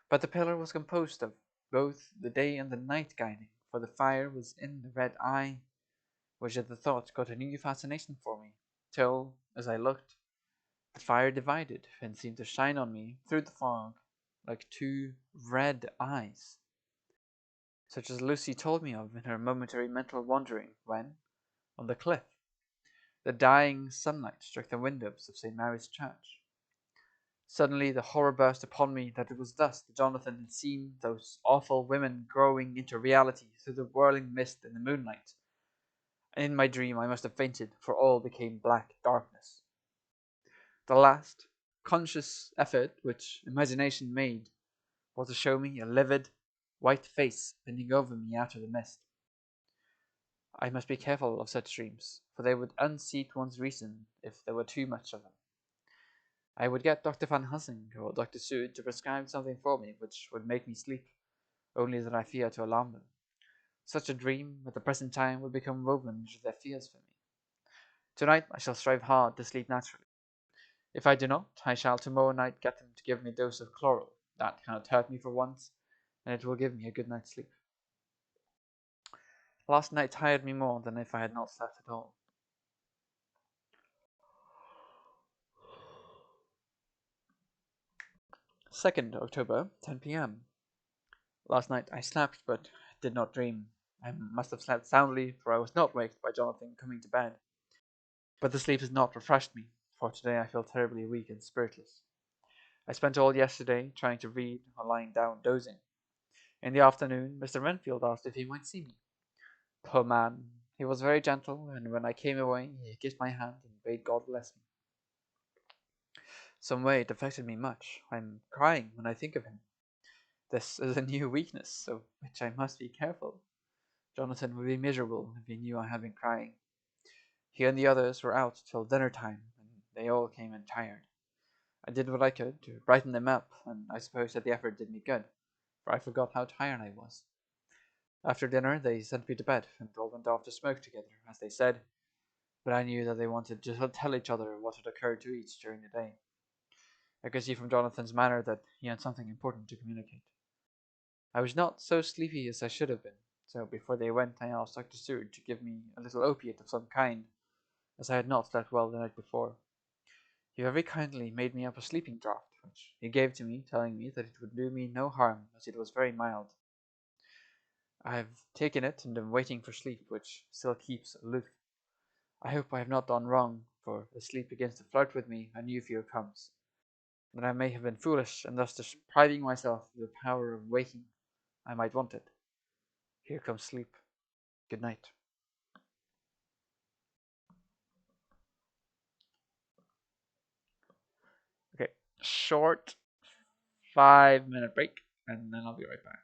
But the pillar was composed of both the day and the night guiding, for the fire was in the red eye, which at the thought got a new fascination for me, till, as I looked, the fire divided and seemed to shine on me through the fog like two red eyes, such as Lucy told me of in her momentary mental wandering when, on the cliff, the dying sunlight struck the windows of St. Mary's Church. Suddenly the horror burst upon me that it was thus that Jonathan had seen those awful women growing into reality through the whirling mist in the moonlight, and in my dream I must have fainted, for all became black darkness. The last conscious effort which imagination made was to show me a livid, white face bending over me out of the mist. I must be careful of such dreams, for they would unseat one's reason if there were too much of them. I would get Dr. Van Hussing or Dr. Sood to prescribe something for me which would make me sleep, only that I fear to alarm them. Such a dream at the present time would become woven into their fears for me. Tonight I shall strive hard to sleep naturally. If I do not, I shall tomorrow night get them to give me a dose of chloral. That cannot hurt me for once, and it will give me a good night's sleep. Last night tired me more than if I had not slept at all. 2nd October, 10 p.m. Last night I slept, but did not dream. I must have slept soundly, for I was not waked by Jonathan coming to bed. But the sleep has not refreshed me, for today I feel terribly weak and spiritless. I spent all yesterday trying to read or lying down dozing. In the afternoon, Mr. Renfield asked if he might see me. Poor man, he was very gentle, and when I came away, he kissed my hand and bade God bless me. Some way it affected me much. I'm crying when I think of him. This is a new weakness, of which I must be careful. Jonathan would be miserable if he knew I had been crying. He and the others were out till dinner time, and they all came in tired. I did what I could to brighten them up, and I suppose that the effort did me good, for I forgot how tired I was. After dinner, they sent me to bed, and all went off to smoke together, as they said, but I knew that they wanted to tell each other what had occurred to each during the day. I could see from Jonathan's manner that he had something important to communicate. I was not so sleepy as I should have been, so before they went I asked Dr. Seward to give me a little opiate of some kind, as I had not slept well the night before. He very kindly made me up a sleeping draught, which he gave to me, telling me that it would do me no harm, as it was very mild. I have taken it and am waiting for sleep, which still keeps aloof. I hope I have not done wrong, for the sleep begins to flirt with me, a new fear comes. That I may have been foolish, and thus depriving myself of the power of waking. I might want it. Here comes sleep. Good night. Okay, short 5 minute break, and then I'll be right back.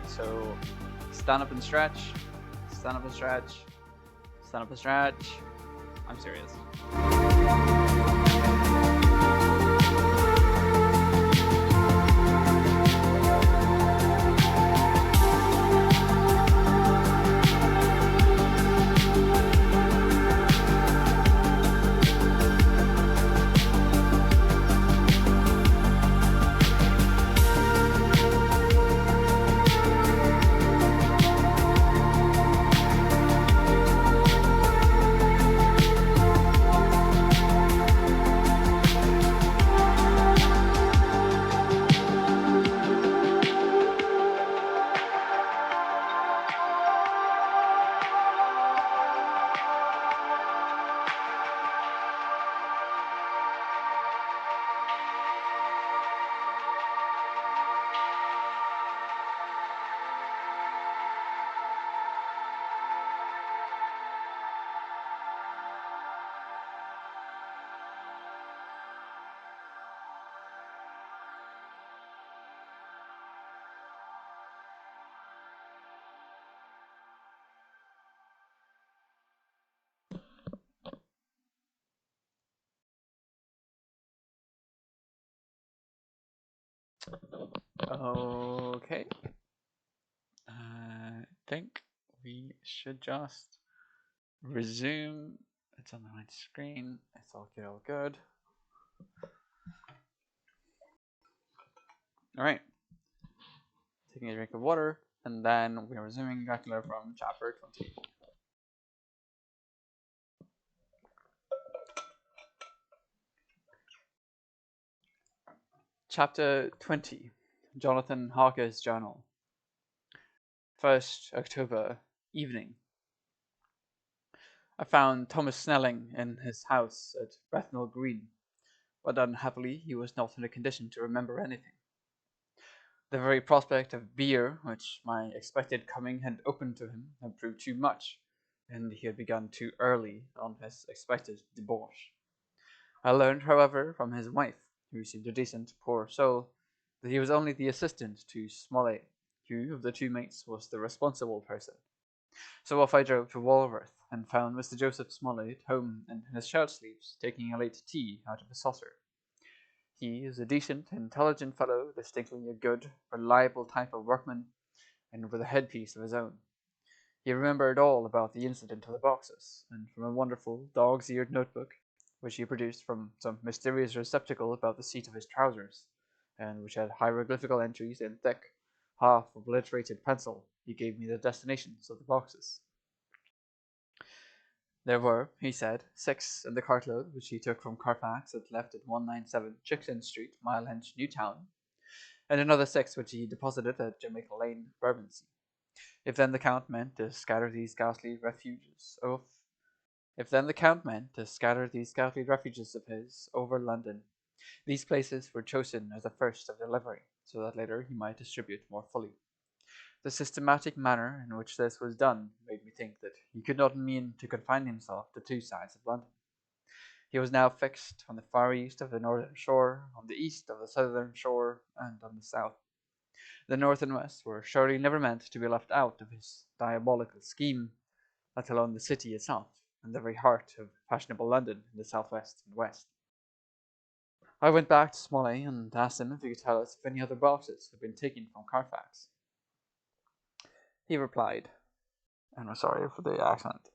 So stand up and stretch, stand up and stretch, stand up and stretch. I'm serious. Okay. I think we should just resume. It's on the right screen. It's all good, all good. All right. Taking a drink of water, and then we're resuming Dracula from chapter 20. Chapter 20. Jonathan Harker's Journal. 1st October, evening. I found Thomas Snelling in his house at Bethnal Green, but unhappily he was not in a condition to remember anything. The very prospect of beer which my expected coming had opened to him had proved too much, and he had begun too early on his expected debauch. I learned, however, from his wife, who seemed a decent, poor soul, that he was only the assistant to Smollett, who of the two mates was the responsible person. So off I drove to Walworth, and found Mr. Joseph Smollett home in his shirt sleeves, taking a late tea out of a saucer. He is a decent, intelligent fellow, distinctly a good, reliable type of workman, and with a headpiece of his own. He remembered all about the incident of the boxes, and from a wonderful dog's-eared notebook, which he produced from some mysterious receptacle about the seat of his trousers, and which had hieroglyphical entries in thick, half-obliterated pencil, he gave me the destinations of the boxes. There were, he said, 6 in the cartload which he took from Carfax and left at 197 Chickson Street, Mile End, Newtown, and another 6 which he deposited at Jamaica Lane, Bermondsey. If then the Count meant to scatter these ghastly refuges of his over London, these places were chosen as the first of delivery, so that later he might distribute more fully. The systematic manner in which this was done made me think that he could not mean to confine himself to 2 sides of London. He was now fixed on the far east of the northern shore, on the east of the southern shore, and on the south. The north and west were surely never meant to be left out of his diabolical scheme, let alone the city itself, and the very heart of fashionable London in the southwest and west. I went back to Smollet and asked him if he could tell us if any other boxes had been taken from Carfax. He replied, and was sorry for the accent,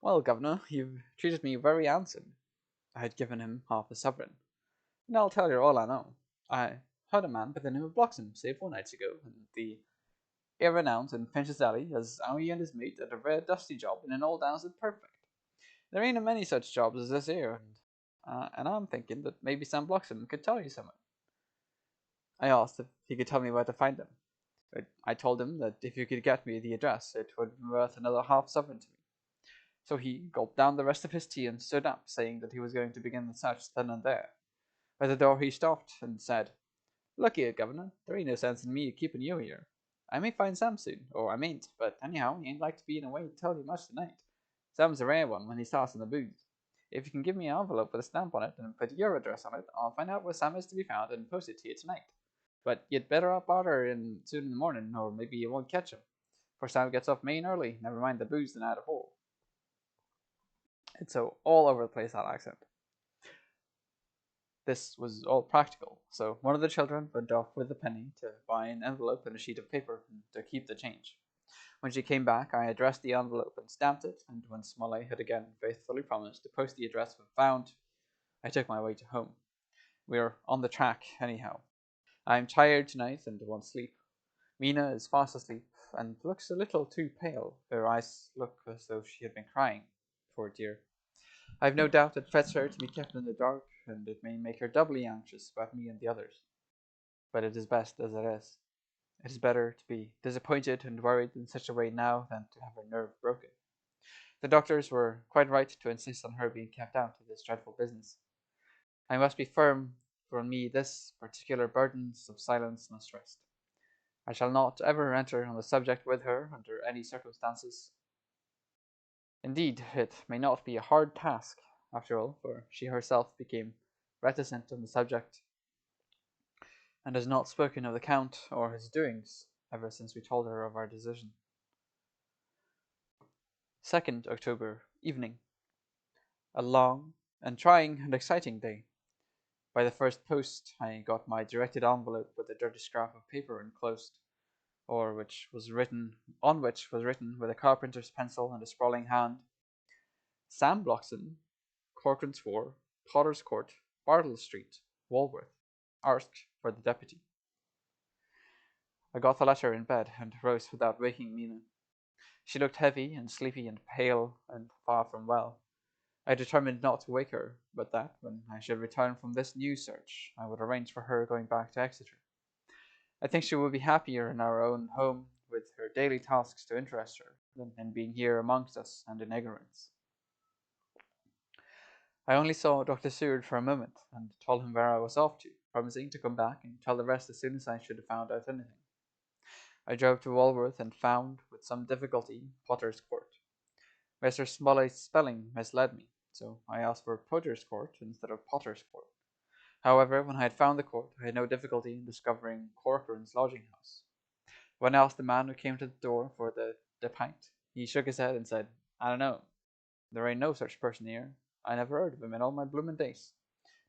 "Well, governor, you've treated me very handsome." I had given him half a sovereign. "And I'll tell you all I know. I heard a man by the name of Bloxham say 4 nights ago, and the renowned in Finch's Alley, as how he and his mate had a rare dusty job in an old house at Perfect. There ain't a many such jobs as this here, and I'm thinking that maybe Sam Bloxham could tell you something." I asked if he could tell me where to find them. I told him that if you could get me the address, it would be worth another half sovereign to me. So he gulped down the rest of his tea and stood up, saying that he was going to begin the search then and there. By the door he stopped and said, "Look here, governor, there ain't no sense in me keeping you here. I may find Sam soon, or I mayn't, but anyhow, he ain't like to be in a way to tell you much tonight. Sam's a rare one when he starts in the booze. If you can give me an envelope with a stamp on it and put your address on it, I'll find out where Sam is to be found and post it to you tonight. But you'd better up order in soon in the morning, or maybe you won't catch him, for Sam gets off main early, never mind the booze the night afore." It's so all over the place, that accent. This was all practical, so one of the children went off with a penny to buy an envelope and a sheet of paper to keep the change. When she came back, I addressed the envelope and stamped it, and when Smollet had again faithfully promised to post the address when found, I took my way to home. We're on the track, anyhow. I'm tired tonight and want sleep. Mina is fast asleep, and looks a little too pale. Her eyes look as though she had been crying. Poor dear. I've no doubt it frets her to be kept in the dark, and it may make her doubly anxious about me and the others. But it is best as it is. It is better to be disappointed and worried in such a way now than to have her nerve broken. The doctors were quite right to insist on her being kept out of this dreadful business. I must be firm, for on me this particular burdens of silence must rest. I shall not ever enter on the subject with her under any circumstances. Indeed, it may not be a hard task, after all, for she herself became reticent on the subject, and has not spoken of the Count or his doings ever since we told her of our decision. 2nd October, evening. A long and trying and exciting day. By the first post, I got my directed envelope with a dirty scrap of paper enclosed, or which was written with a carpenter's pencil and a sprawling hand, Sam Bloxon, Corcoran's 4, Potter's Court, Bartle Street, Walworth. Ask for the deputy. I got the letter in bed and rose without waking Mina. She looked heavy and sleepy and pale and far from well. I determined not to wake her, but that, when I should return from this new search, I would arrange for her going back to Exeter. I think she would be happier in our own home, with her daily tasks to interest her, than in being here amongst us and in ignorance. I only saw Dr. Seward for a moment, and told him where I was off to, promising to come back and tell the rest as soon as I should have found out anything. I drove to Walworth and found, with some difficulty, Potter's Court. Mr. Smollett's spelling misled me, so I asked for Potter's Court instead of Potter's Court. However, when I had found the court, I had no difficulty in discovering Corcoran's lodging house. When I asked the man who came to the door for the pint, he shook his head and said, I don't know. There ain't no such person here. I never heard of him in all my bloomin' days.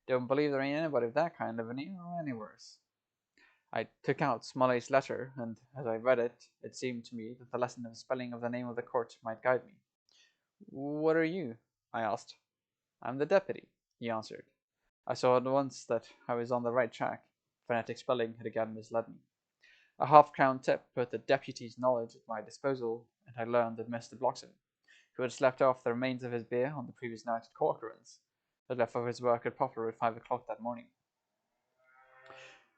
Don't believe there ain't anybody of that kind living here or anywheres. I took out Smollett's letter, and as I read it, it seemed to me that the lesson of spelling of the name of the court might guide me. What are you? I asked. I'm the deputy, he answered. I saw at once that I was on the right track. Phonetic spelling had again misled me. A half-crown tip put the deputy's knowledge at my disposal, and I learned that Mr. Bloxham, who had slept off the remains of his beer on the previous night at Corcoran's, had left for his work at Poplar at 5 o'clock that morning.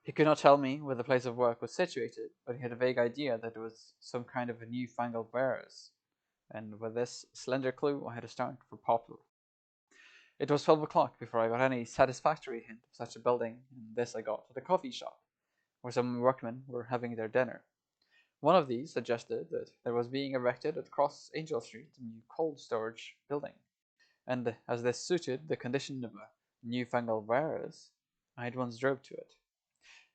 He could not tell me where the place of work was situated, but he had a vague idea that it was some kind of a new-fangled warehouse, and with this slender clue I had to start for Poplar. It was 12 o'clock before I got any satisfactory hint of such a building, and this I got at a coffee shop, where some workmen were having their dinner. One of these suggested that there was being erected at Cross Angel Street a new cold storage building, and as this suited the condition of a newfangled warehouse, I at once drove to it.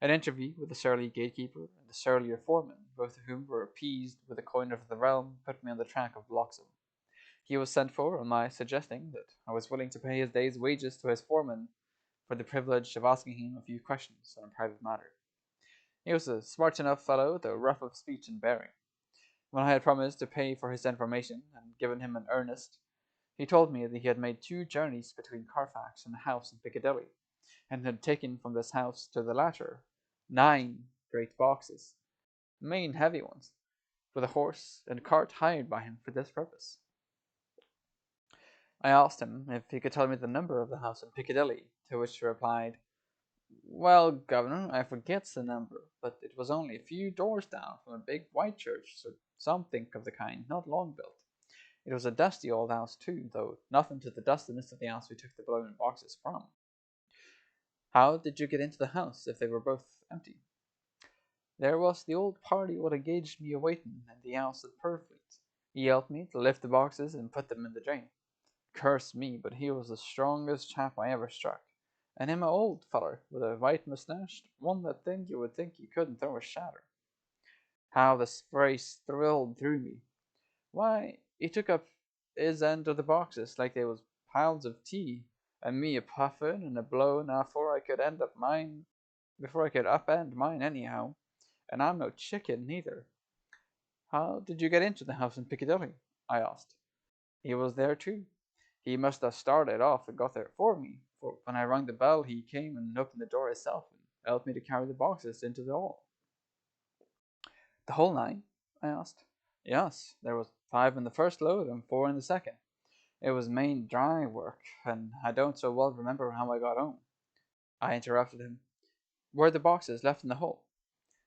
An interview with the surly gatekeeper and the surlier foreman, both of whom were appeased with the coiner of the realm, put me on the track of Bloxham. He was sent for on my suggesting that I was willing to pay his day's wages to his foreman for the privilege of asking him a few questions on a private matter. He was a smart enough fellow, though rough of speech and bearing. When I had promised to pay for his information and given him an earnest, he told me that he had made 2 journeys between Carfax and a house in Piccadilly, and had taken from this house to the latter 9 great boxes, main heavy ones, with a horse and cart hired by him for this purpose. I asked him if he could tell me the number of the house in Piccadilly, to which he replied, Well, governor, I forgets the number, but it was only a few doors down from a big white church, or something of the kind, not long built. It was a dusty old house too, though nothing to the dustiness of the house we took the blown boxes from. How did you get into the house, if they were both empty? There was the old party what engaged me awaitin' in the house at Purfleet. He helped me to lift the boxes and put them in the drain. Curse me, but he was the strongest chap I ever struck. And him a old feller, with a white moustache, one that thing you would think you couldn't throw a shatter. How the phrase thrilled through me. Why, he took up his end of the boxes like they was piles of tea, and me a puffin' and a blowin' afore I could upend mine anyhow, and I'm no chicken neither. How did you get into the house in Piccadilly? I asked. He was there too. He must have started off and got there for me, for when I rung the bell he came and opened the door himself and helped me to carry the boxes into the hall. The whole 9? I asked. Yes, there was 5 in the first load and 4 in the second. It was main dry work, and I don't so well remember how I got home. I interrupted him. Were the boxes left in the hole?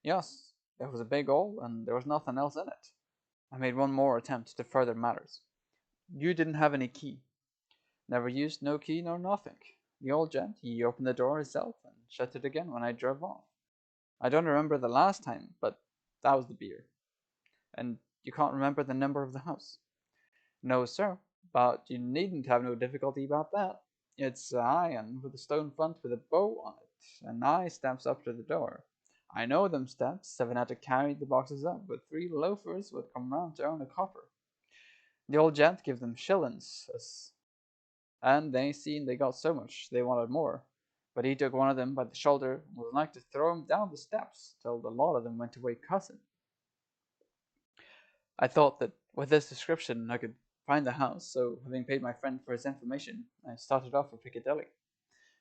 Yes, there was a big hole, and there was nothing else in it. I made one more attempt to further matters. You didn't have any key. Never used no key nor nothing. The old gent, he opened the door himself and shut it again when I drove off. I don't remember the last time, but that was the beer. And you can't remember the number of the house? No, sir, but you needn't have no difficulty about that. It's a iron with a stone front with a bow on it, and 9 steps up to the door. I know them steps, having had to carry the boxes up, but 3 loafers would come round to earn a copper. The old gent give them shillings, and they seen they got so much, they wanted more. but he took one of them by the shoulder and was like to throw him down the steps till the lot of them went away cussing. I thought that with this description I could find the house, so having paid my friend for his information, I started off for Piccadilly.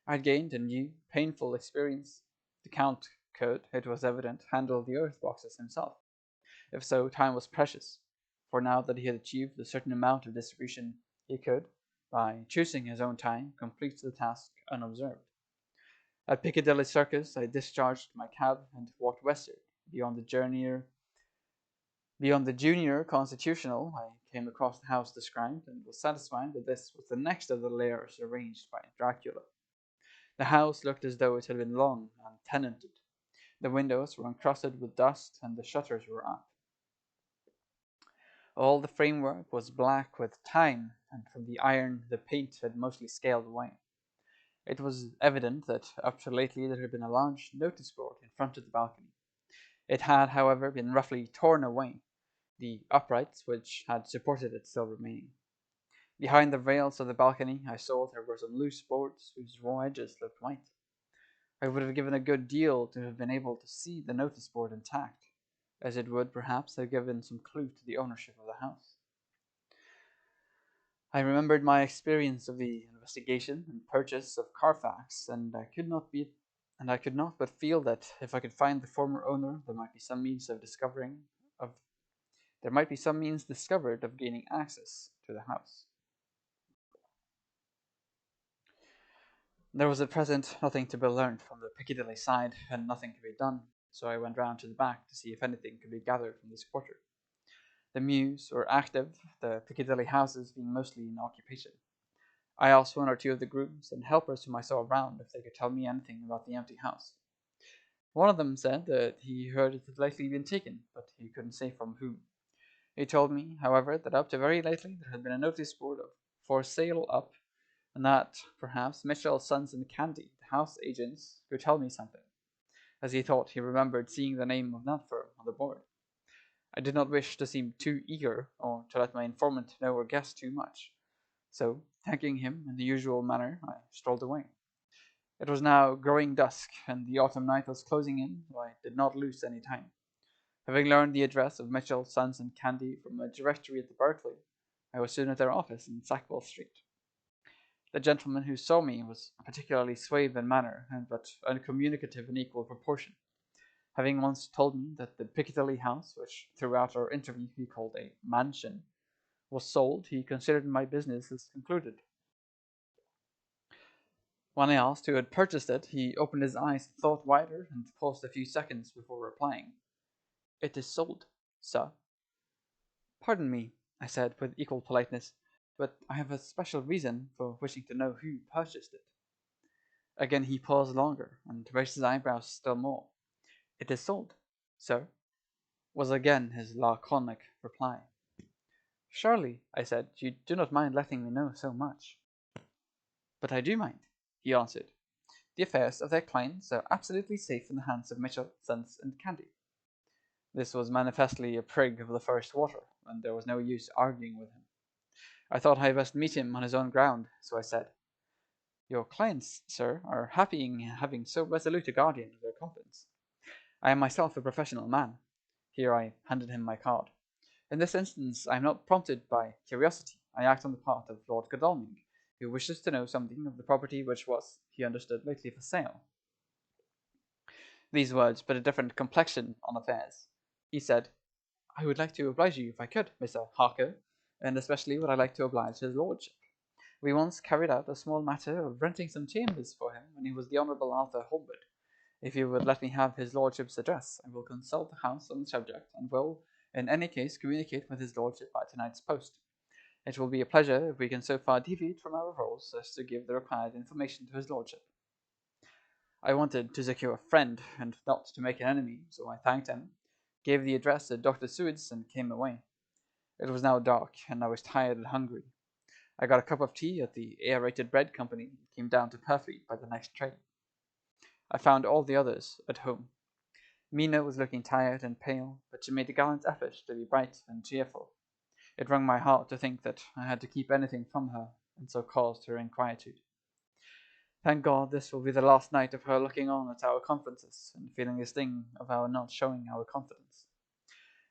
I had gained a new, painful experience. The Count could, it was evident, handle the earth boxes himself. If so, time was precious, for now that he had achieved a certain amount of distribution, he could, by choosing his own time, complete the task unobserved. At Piccadilly Circus, I discharged my cab and walked westward. Beyond the Junior Constitutional, I came across the house described and was satisfied that this was the next of the lairs arranged by Dracula. The house looked as though it had been long untenanted. The windows were encrusted with dust and the shutters were up. All the framework was black with time, and from the iron the paint had mostly scaled away. It was evident that up to lately there had been a large notice board in front of the balcony. It had, however, been roughly torn away, the uprights which had supported it still remaining. Behind the rails of the balcony I saw there were some loose boards whose raw edges looked white. I would have given a good deal to have been able to see the notice board intact, as it would perhaps have given some clue to the ownership of the house. I remembered my experience of the investigation and purchase of Carfax, and I could not but feel that if I could find the former owner, there might be some means discovered of gaining access to the house. There was at present nothing to be learned from the Piccadilly side, and nothing to be done, so I went round to the back to see if anything could be gathered from this quarter. The mews were active, the Piccadilly houses being mostly in occupation. I asked one or two of the grooms and helpers whom I saw around if they could tell me anything about the empty house. One of them said that he heard it had lately been taken, but he couldn't say from whom. He told me, however, that up to very lately there had been a notice board of "For Sale Up," and that perhaps Mitchell, Sons and Candy, the house agents, could tell me something, as he thought he remembered seeing the name of that firm on the board. I did not wish to seem too eager, or to let my informant know or guess too much, so, thanking him in the usual manner, I strolled away. It was now growing dusk, and the autumn night was closing in, so I did not lose any time. Having learned the address of Mitchell, Sons and Candy from a directory at the Berkeley, I was soon at their office in Sackville Street. The gentleman who saw me was particularly suave in manner, but uncommunicative in equal proportion. Having once told me that the Piccadilly house, which throughout our interview he called a mansion, was sold, he considered my business as concluded. When I asked who had purchased it, he opened his eyes and thought wider, and paused a few seconds before replying. "It is sold, sir." "Pardon me," I said with equal politeness, "but I have a special reason for wishing to know who purchased it." Again he paused longer, and raised his eyebrows still more. "It is sold, sir," was again his laconic reply. "Surely," I said, "you do not mind letting me know so much?" "But I do mind," he answered. "The affairs of their clients are absolutely safe in the hands of Mitchell, Sons and Candy." This was manifestly a prig of the first water, and there was no use arguing with him. I thought I had best meet him on his own ground, so I said, "Your clients, sir, are happy in having so resolute a guardian of their confidence. I am myself a professional man." Here I handed him my card. "In this instance I am not prompted by curiosity. I act on the part of Lord Godalming, who wishes to know something of the property which was, he understood, lately for sale." These words put a different complexion on affairs. He said, "I would like to oblige you if I could, Mr. Harker, and especially would I like to oblige his lordship. We once carried out a small matter of renting some chambers for him when he was the Honourable Arthur Holmwood. If you would let me have his lordship's address, I will consult the house on the subject, and will, in any case, communicate with his lordship by tonight's post. It will be a pleasure if we can so far deviate from our roles as to give the required information to his lordship." I wanted to secure a friend, and not to make an enemy, so I thanked him, gave the address to Dr. Seward's, and came away. It was now dark, and I was tired and hungry. I got a cup of tea at the Aerated Bread Company, and came down to Purfleet by the next train. I found all the others at home. Mina was looking tired and pale, but she made a gallant effort to be bright and cheerful. It wrung my heart to think that I had to keep anything from her, and so caused her inquietude. Thank God this will be the last night of her looking on at our conferences and feeling the sting of our not showing our confidence.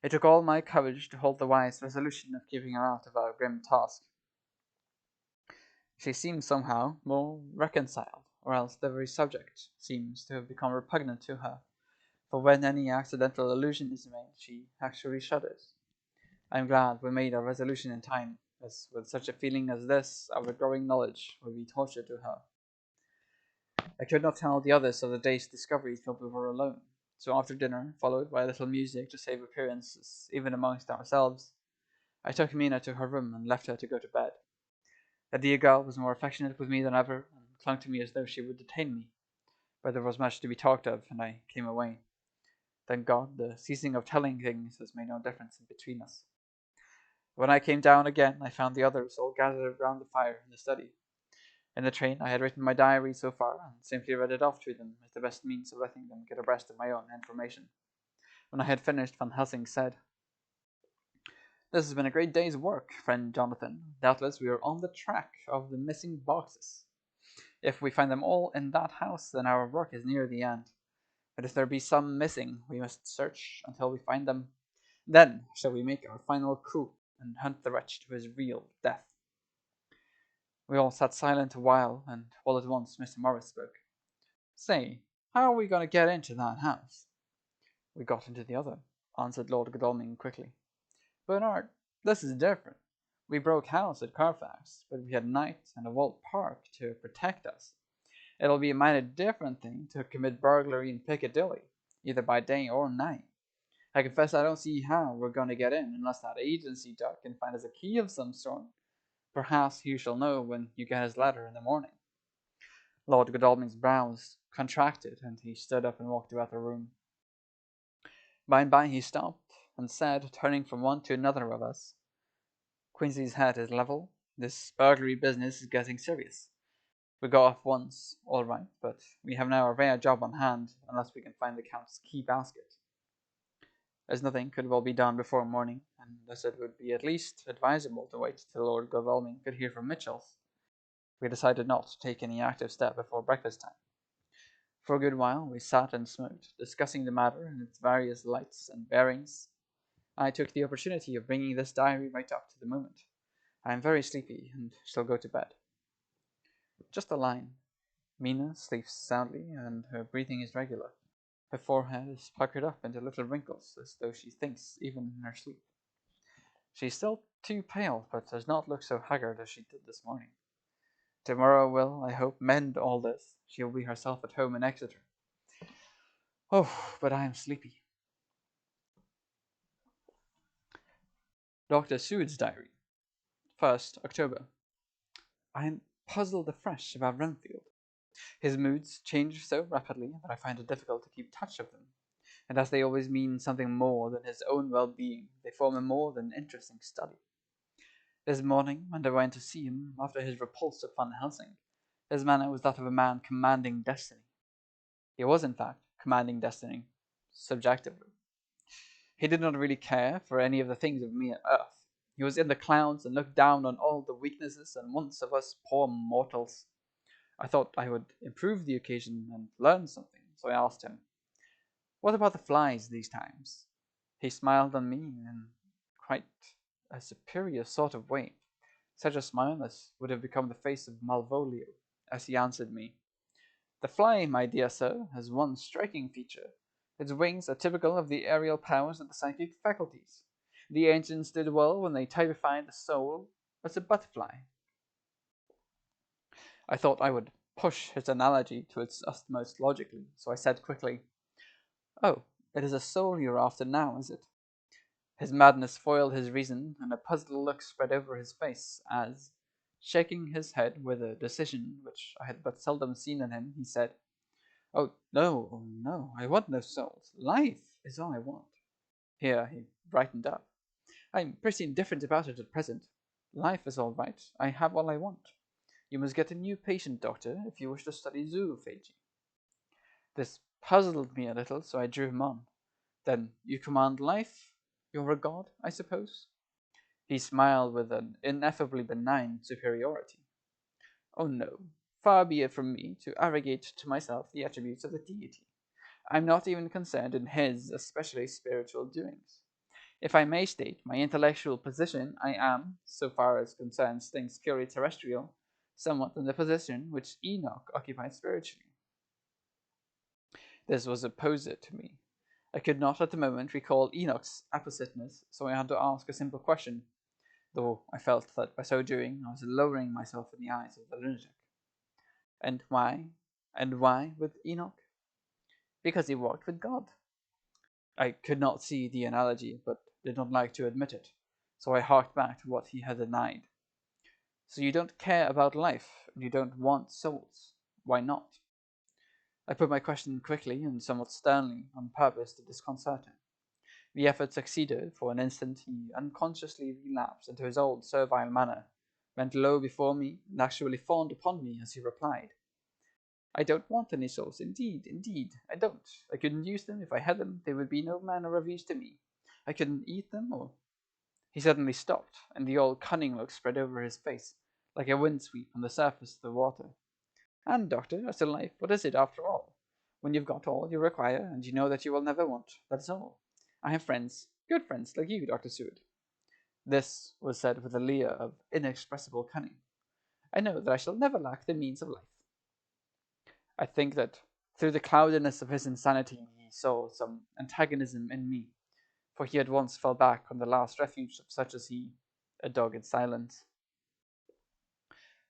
It took all my courage to hold the wise resolution of keeping her out of our grim task. She seems somehow more reconciled, or else the very subject seems to have become repugnant to her, for when any accidental allusion is made, she actually shudders. I am glad we made our resolution in time, as with such a feeling as this, our growing knowledge would be torture to her. I could not tell the others of the day's discoveries till we were alone, so after dinner, followed by a little music to save appearances even amongst ourselves, I took Mina to her room and left her to go to bed. The dear girl was more affectionate with me than ever, and clung to me as though she would detain me, but there was much to be talked of, and I came away. Thank God, the ceasing of telling things has made no difference between us. When I came down again, I found the others all gathered round the fire in the study. In the train, I had written my diary so far, and simply read it off to them as the best means of letting them get abreast of my own information. When I had finished, Van Helsing said, "This has been a great day's work, friend Jonathan. Doubtless we are on the track of the missing boxes. If we find them all in that house, then our work is near the end. But if there be some missing, we must search until we find them. Then shall we make our final coup and hunt the wretch to his real death." We all sat silent a while, and all at once Mr. Morris spoke. "Say, how are we going to get into that house?" "We got into the other," answered Lord Godalming quickly. "Bernard, this is different. We broke house at Carfax, but we had night and a walled park to protect us. It'll be a mighty different thing to commit burglary in Piccadilly, either by day or night. I confess I don't see how we're going to get in unless that agency duck can find us a key of some sort. Perhaps you shall know when you get his letter in the morning." Lord Godalming's brows contracted, and he stood up and walked about the room. By and by he stopped, and said, turning from one to another of us, "Quincy's head is level. This burglary business is getting serious. We got off once, all right, but we have now a rare job on hand, unless we can find the Count's key basket. As nothing could well be done before morning, and as it would be at least advisable to wait till Lord Godalming could hear from Mitchell's, we decided not to take any active step before breakfast time. For a good while we sat and smoked, discussing the matter in its various lights and bearings. I took the opportunity of bringing this diary right up to the moment. I am very sleepy, and shall go to bed. Just a line. Mina sleeps soundly, and her breathing is regular. Her forehead is puckered up into little wrinkles, as though she thinks even in her sleep. She is still too pale, but does not look so haggard as she did this morning. Tomorrow will, I hope, mend all this. She will be herself at home in Exeter. Oh, but I am sleepy. Dr. Seward's diary. 1st October. I am puzzled afresh about Renfield. His moods change so rapidly that I find it difficult to keep touch of them, and as they always mean something more than his own well-being, they form a more than interesting study. This morning, when I went to see him after his repulse of Van Helsing, his manner was that of a man commanding destiny. He was, in fact, commanding destiny, subjectively. He did not really care for any of the things of mere earth. He was in the clouds and looked down on all the weaknesses and wants of us poor mortals. I thought I would improve the occasion and learn something, so I asked him, "What about the flies these times?" He smiled on me in quite a superior sort of way, such a smile as would have become the face of Malvolio, as he answered me, "The fly, my dear sir, has one striking feature. Its wings are typical of the aerial powers of the psychic faculties. The ancients did well when they typified the soul as a butterfly." I thought I would push his analogy to its utmost logically, so I said quickly, "Oh, it is a soul you're after now, is it?" His madness foiled his reason, and a puzzled look spread over his face as, shaking his head with a decision which I had but seldom seen in him, he said, "Oh, no, oh, no, I want no souls. Life is all I want." Here he brightened up. "I'm pretty indifferent about it at present. Life is all right. I have all I want. You must get a new patient, doctor, if you wish to study zoophagy." This puzzled me a little, so I drew him on. "Then you command life? You're a god, I suppose?" He smiled with an ineffably benign superiority. "Oh no, Far be it from me to arrogate to myself the attributes of the deity. I am not even concerned in his especially spiritual doings. If I may state my intellectual position, I am, so far as concerns things purely terrestrial, somewhat in the position which Enoch occupied spiritually. This was a poser to me. I could not at the moment recall Enoch's appositeness, so I had to ask a simple question, though I felt that by so doing I was lowering myself in the eyes of the lunatic. And why? And why with Enoch? Because he walked with God. I could not see the analogy, but did not like to admit it, so I harked back to what he had denied. So you don't care about life, and you don't want souls. Why not? I put my question quickly and somewhat sternly, on purpose to disconcert him. The effort succeeded. For an instant he unconsciously relapsed into his old servile manner, bent low before me, and actually fawned upon me as he replied. I don't want any souls, indeed, I don't. I couldn't use them. If I had them, they would be no manner of use to me. I couldn't eat them, or... He suddenly stopped, and the old cunning look spread over his face, like a wind sweep on the surface of the water. And, doctor, as to life, what is it after all? When you've got all you require, and you know that you will never want, that's all. I have friends, good friends, like you, Dr. Seward. This was said with a leer of inexpressible cunning. I know that I shall never lack the means of life. I think that through the cloudiness of his insanity he saw some antagonism in me, for he at once fell back on the last refuge of such as he, a dogged silence.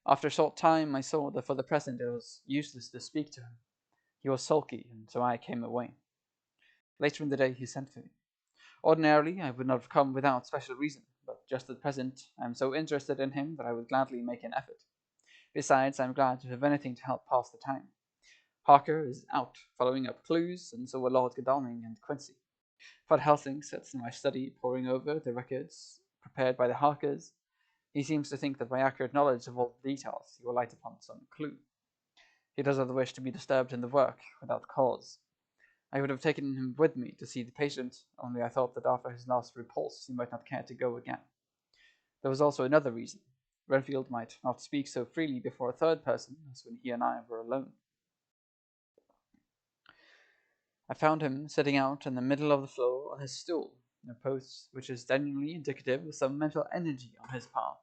After a short time I saw that for the present it was useless to speak to him. He was sulky, and so I came away. Later in the day he sent for me. Ordinarily I would not have come without special reason, but just at present I am so interested in him that I would gladly make an effort. Besides, I am glad to have anything to help pass the time. Harker is out following up clues, and so are Lord Godalming and Quincy. Van Helsing sits in my study poring over the records prepared by the Harkers. He seems to think that by accurate knowledge of all the details he will light upon some clue. He does not wish to be disturbed in the work without cause. I would have taken him with me to see the patient, only I thought that after his last repulse he might not care to go again. There was also another reason. Renfield might not speak so freely before a third person as when he and I were alone. I found him sitting out in the middle of the floor on his stool, in a pose which is genuinely indicative of some mental energy on his part.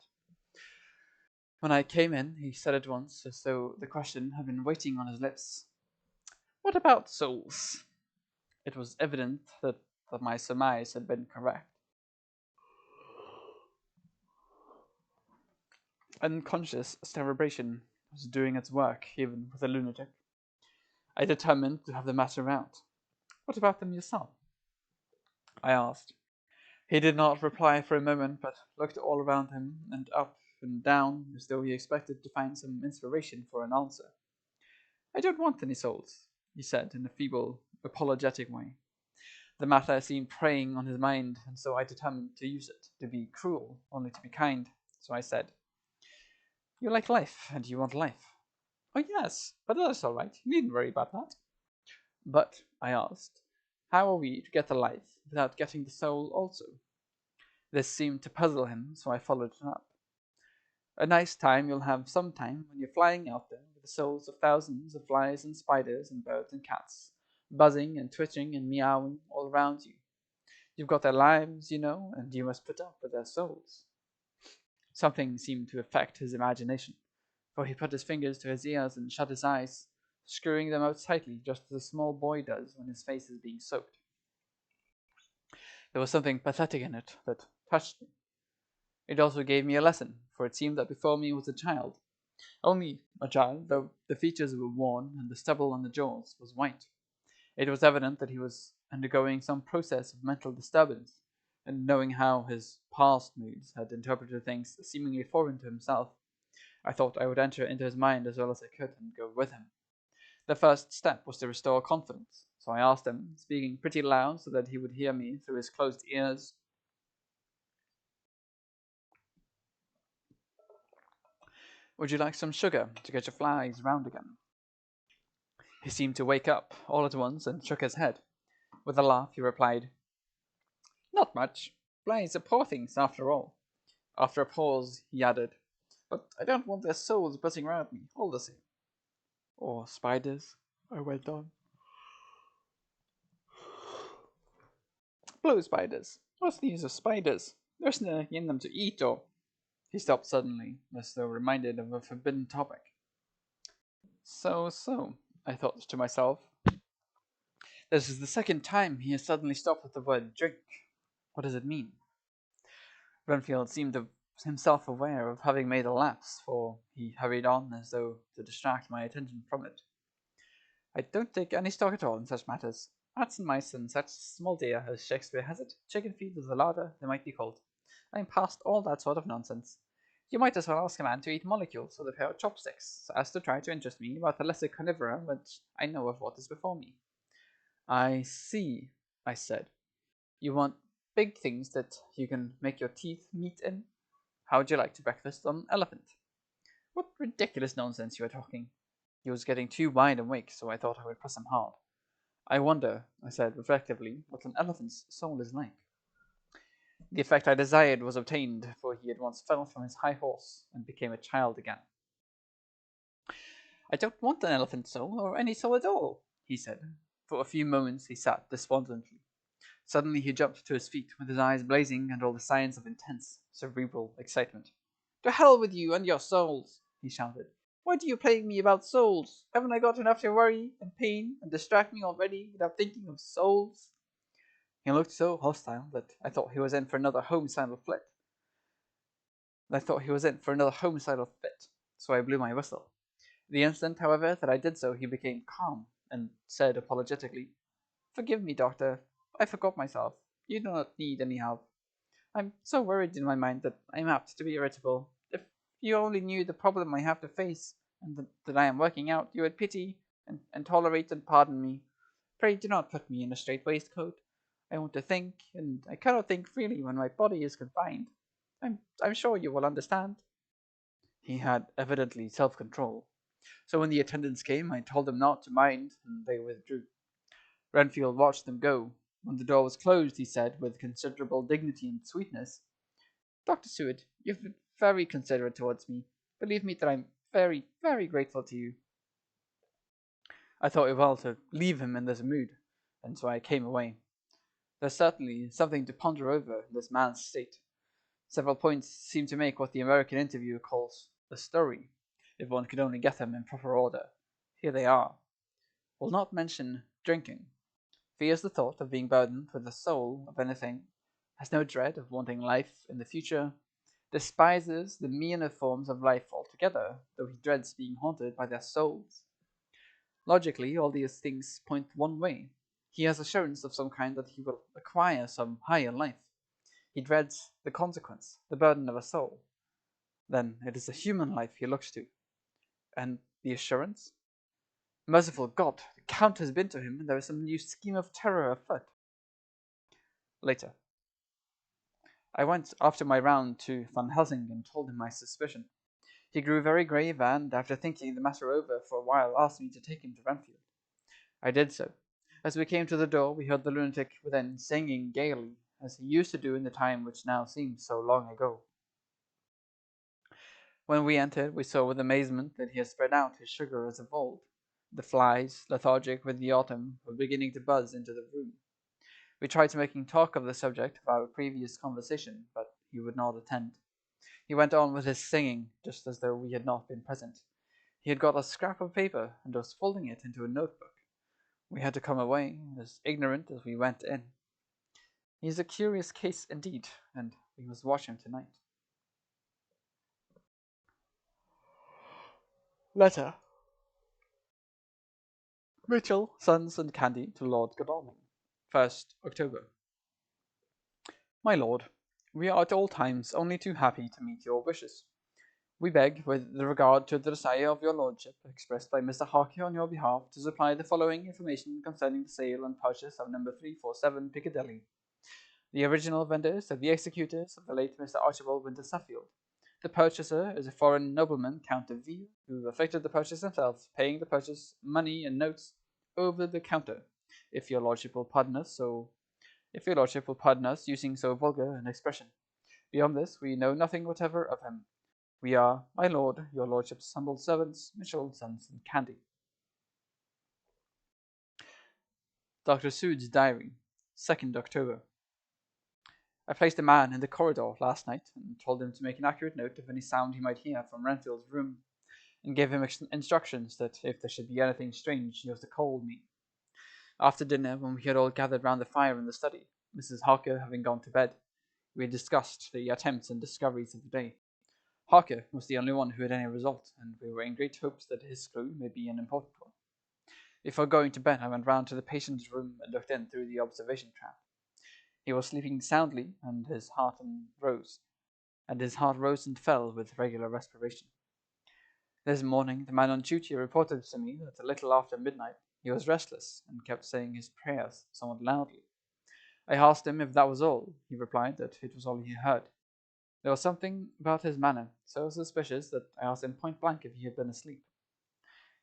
When I came in, he said at once, as though the question had been waiting on his lips, "What about souls?" It was evident that my surmise had been correct. Unconscious cerebration was doing its work, even with a lunatic. I determined to have the matter out. "What about them yourself?" I asked. He did not reply for a moment, but looked all around him and up and down as though he expected to find some inspiration for an answer. "I don't want any souls," he said in a feeble, apologetic way. The matter seemed preying on his mind, and so I determined to use it, to be cruel, only to be kind. So I said, "You like life, and you want life." "Oh, yes, but that's all right. You needn't worry about that." "But," I asked, "how are we to get the life without getting the soul also?" This seemed to puzzle him, so I followed it up. "A nice time you'll have some time when you're flying out there with the souls of thousands of flies and spiders and birds and cats, buzzing and twitching and meowing all around you. You've got their lives, you know, and you must put up with their souls." Something seemed to affect his imagination, for he put his fingers to his ears and shut his eyes, screwing them out tightly just as a small boy does when his face is being soaked. There was something pathetic in it that touched me. It also gave me a lesson, for it seemed that before me was a child. Only a child, though the features were worn and the stubble on the jaws was white. It was evident that he was undergoing some process of mental disturbance, and knowing how his past moods had interpreted things seemingly foreign to himself, I thought I would enter into his mind as well as I could and go with him. The first step was to restore confidence, so I asked him, speaking pretty loud so that he would hear me through his closed ears, "Would you like some sugar to get your flies round again?" He seemed to wake up all at once and shook his head. With a laugh he replied, "Not much. Flies are poor things after all." After a pause he added, "But I don't want their souls buzzing round me, all the same." Or spiders, I went on. Blue spiders. What's the use of spiders? There's nothing in them to eat, or... He stopped suddenly, as though reminded of a forbidden topic. So, I thought to myself. This is the second time he has suddenly stopped at the word drink. What does it mean? Renfield seemed himself aware of having made a lapse, for he hurried on as though to distract my attention from it. I don't take any stock at all in such matters. Rats and mice and such small deer, as Shakespeare has it, chicken feed of the larder, they might be called. I am past all that sort of nonsense. You might as well ask a man to eat molecules with a pair of chopsticks, as to try to interest me about the lesser carnivora which I know of what is before me. I see, I said. You want big things that you can make your teeth meet in? How would you like to breakfast on an elephant? What ridiculous nonsense you are talking. He was getting too wide awake, so I thought I would press him hard. I wonder, I said reflectively, what an elephant's soul is like. The effect I desired was obtained, for he at once fell from his high horse and became a child again. I don't want an elephant's soul, or any soul at all, he said. For a few moments he sat despondently. Suddenly he jumped to his feet, with his eyes blazing and all the signs of intense cerebral excitement. To hell with you and your souls, he shouted. Why do you plague me about souls? Haven't I got enough to worry and pain and distract me already without thinking of souls? He looked so hostile that I thought he was in for another homicidal fit. So I blew my whistle. The instant, however, that I did so, he became calm and said apologetically, Forgive me, doctor. I forgot myself. You do not need any help. I'm so worried in my mind that I'm apt to be irritable. If you only knew the problem I have to face, and that I am working out, you would pity and tolerate and pardon me. Pray do not put me in a strait waistcoat. I want to think, and I cannot think freely when my body is confined. I'm sure you will understand. He had evidently self-control. So when the attendants came, I told them not to mind, and they withdrew. Renfield watched them go. When the door was closed, he said, with considerable dignity and sweetness, Dr. Seward, you've been very considerate towards me. Believe me that I'm very, very grateful to you. I thought it well to leave him in this mood, and so I came away. There's certainly something to ponder over in this man's state. Several points seem to make what the American interviewer calls a story, if one could only get them in proper order. Here they are. Will not mention drinking. Fears the thought of being burdened with the soul of anything. Has no dread of wanting life in the future. Despises the meaner forms of life altogether, though he dreads being haunted by their souls. Logically, all these things point one way. He has assurance of some kind that he will acquire some higher life. He dreads the consequence, the burden of a soul. Then it is a human life he looks to. And the assurance? Merciful God, the Count has been to him, and there is some new scheme of terror afoot. Later. I went after my round to Van Helsing and told him my suspicion. He grew very grave and, after thinking the matter over for a while, asked me to take him to Renfield. I did so. As we came to the door, we heard the lunatic within singing gaily, as he used to do in the time which now seems so long ago. When we entered, we saw with amazement that he had spread out his sugar as of old. The flies, lethargic with the autumn, were beginning to buzz into the room. We tried to make him talk of the subject of our previous conversation, but he would not attend. He went on with his singing, just as though we had not been present. He had got a scrap of paper and was folding it into a notebook. We had to come away, as ignorant as we went in. He is a curious case indeed, and we must watch him tonight. Letter. Mitchell, Sons and Candy to Lord Godalming. 1st October. My lord, we are at all times only too happy to meet your wishes. We beg, with regard to the desire of your lordship, expressed by Mr. Harker on your behalf, to supply the following information concerning the sale and purchase of number 347 Piccadilly. The original vendors are the executors of the late Mr. Archibald Winter Suffield. The purchaser is a foreign nobleman, Count de Ville, who effected the purchase himself, paying the purchase money and notes over the counter. If your lordship will pardon us using so vulgar an expression. Beyond this, we know nothing whatever of him. We are, my lord, your lordship's humble servants, Mitchell, Sons, and Candy. Dr. Sood's diary, 2nd October. I placed a man in the corridor last night and told him to make an accurate note of any sound he might hear from Renfield's room, and gave him instructions that if there should be anything strange he was to call me. After dinner, when we had all gathered round the fire in the study, Mrs. Harker having gone to bed, we had discussed the attempts and discoveries of the day. Harker was the only one who had any result, and we were in great hopes that his clue may be an important one. Before going to bed, I went round to the patient's room and looked in through the observation trap. He was sleeping soundly, and his heart rose and fell with regular respiration. This morning, the man on duty reported to me that a little after midnight he was restless and kept saying his prayers somewhat loudly. I asked him if that was all. He replied that it was all he heard. There was something about his manner so suspicious that I asked him point blank if he had been asleep.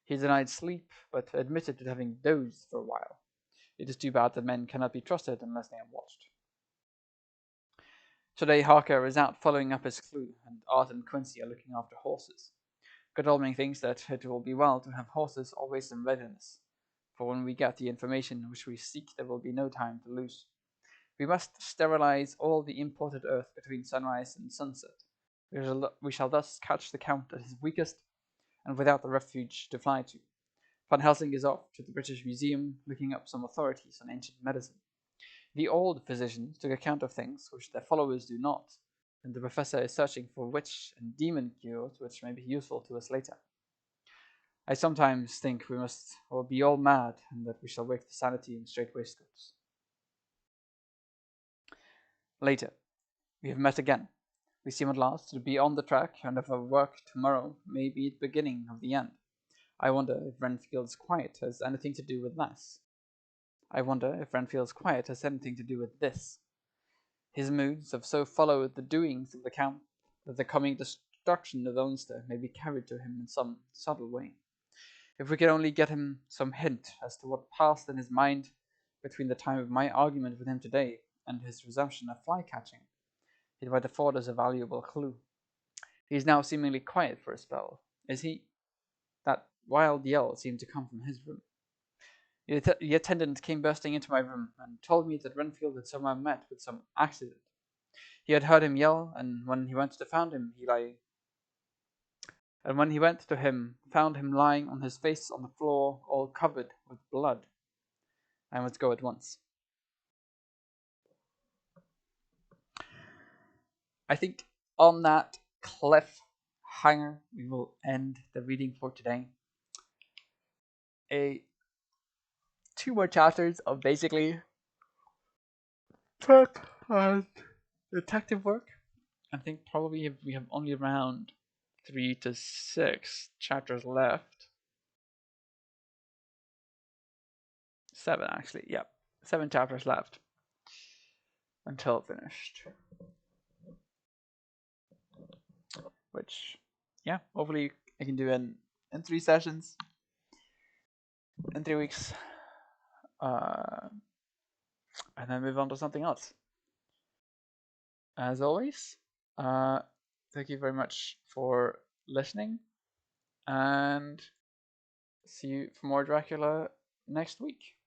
He denied sleep, but admitted to having dozed for a while. It is too bad that men cannot be trusted unless they are watched. Today Harker is out following up his clue, and Art and Quincy are looking after horses. Godalming thinks that it will be well to have horses always in readiness, for when we get the information which we seek there will be no time to lose. We must sterilize all the imported earth between sunrise and sunset. We shall thus catch the Count at his weakest, and without a refuge to fly to. Van Helsing is off to the British Museum, looking up some authorities on ancient medicine. The old physicians took account of things which their followers do not, and the professor is searching for witch and demon cures which may be useful to us later. I sometimes think we must all be all mad, and that we shall wake to sanity in straight waistcoats. Later. We have met again. We seem at last to be on the track, and if our work tomorrow may be the beginning of the end. I wonder if Renfield's quiet has anything to do with this. His moods have so followed the doings of the Count that the coming destruction of Ulster may be carried to him in some subtle way. If we could only get him some hint as to what passed in his mind between the time of my argument with him today and his resumption of fly-catching, it might afford us a valuable clue. He is now seemingly quiet for a spell. Is he? That wild yell seemed to come from his room. The attendant came bursting into my room and told me that Renfield had somehow met with some accident. He had heard him yell, and when he went to found him found him lying on his face on the floor, all covered with blood. I must go at once. I think on that cliffhanger, we will end the reading for today. Two more chapters of basically prep and detective work. I think probably we have only around 3 to 6 chapters left. 7 actually, yep. 7 chapters left until finished. Which, yeah, hopefully I can do in 3 sessions, in 3 weeks, and then move on to something else. As always, thank you very much for listening, and see you for more Dracula next week.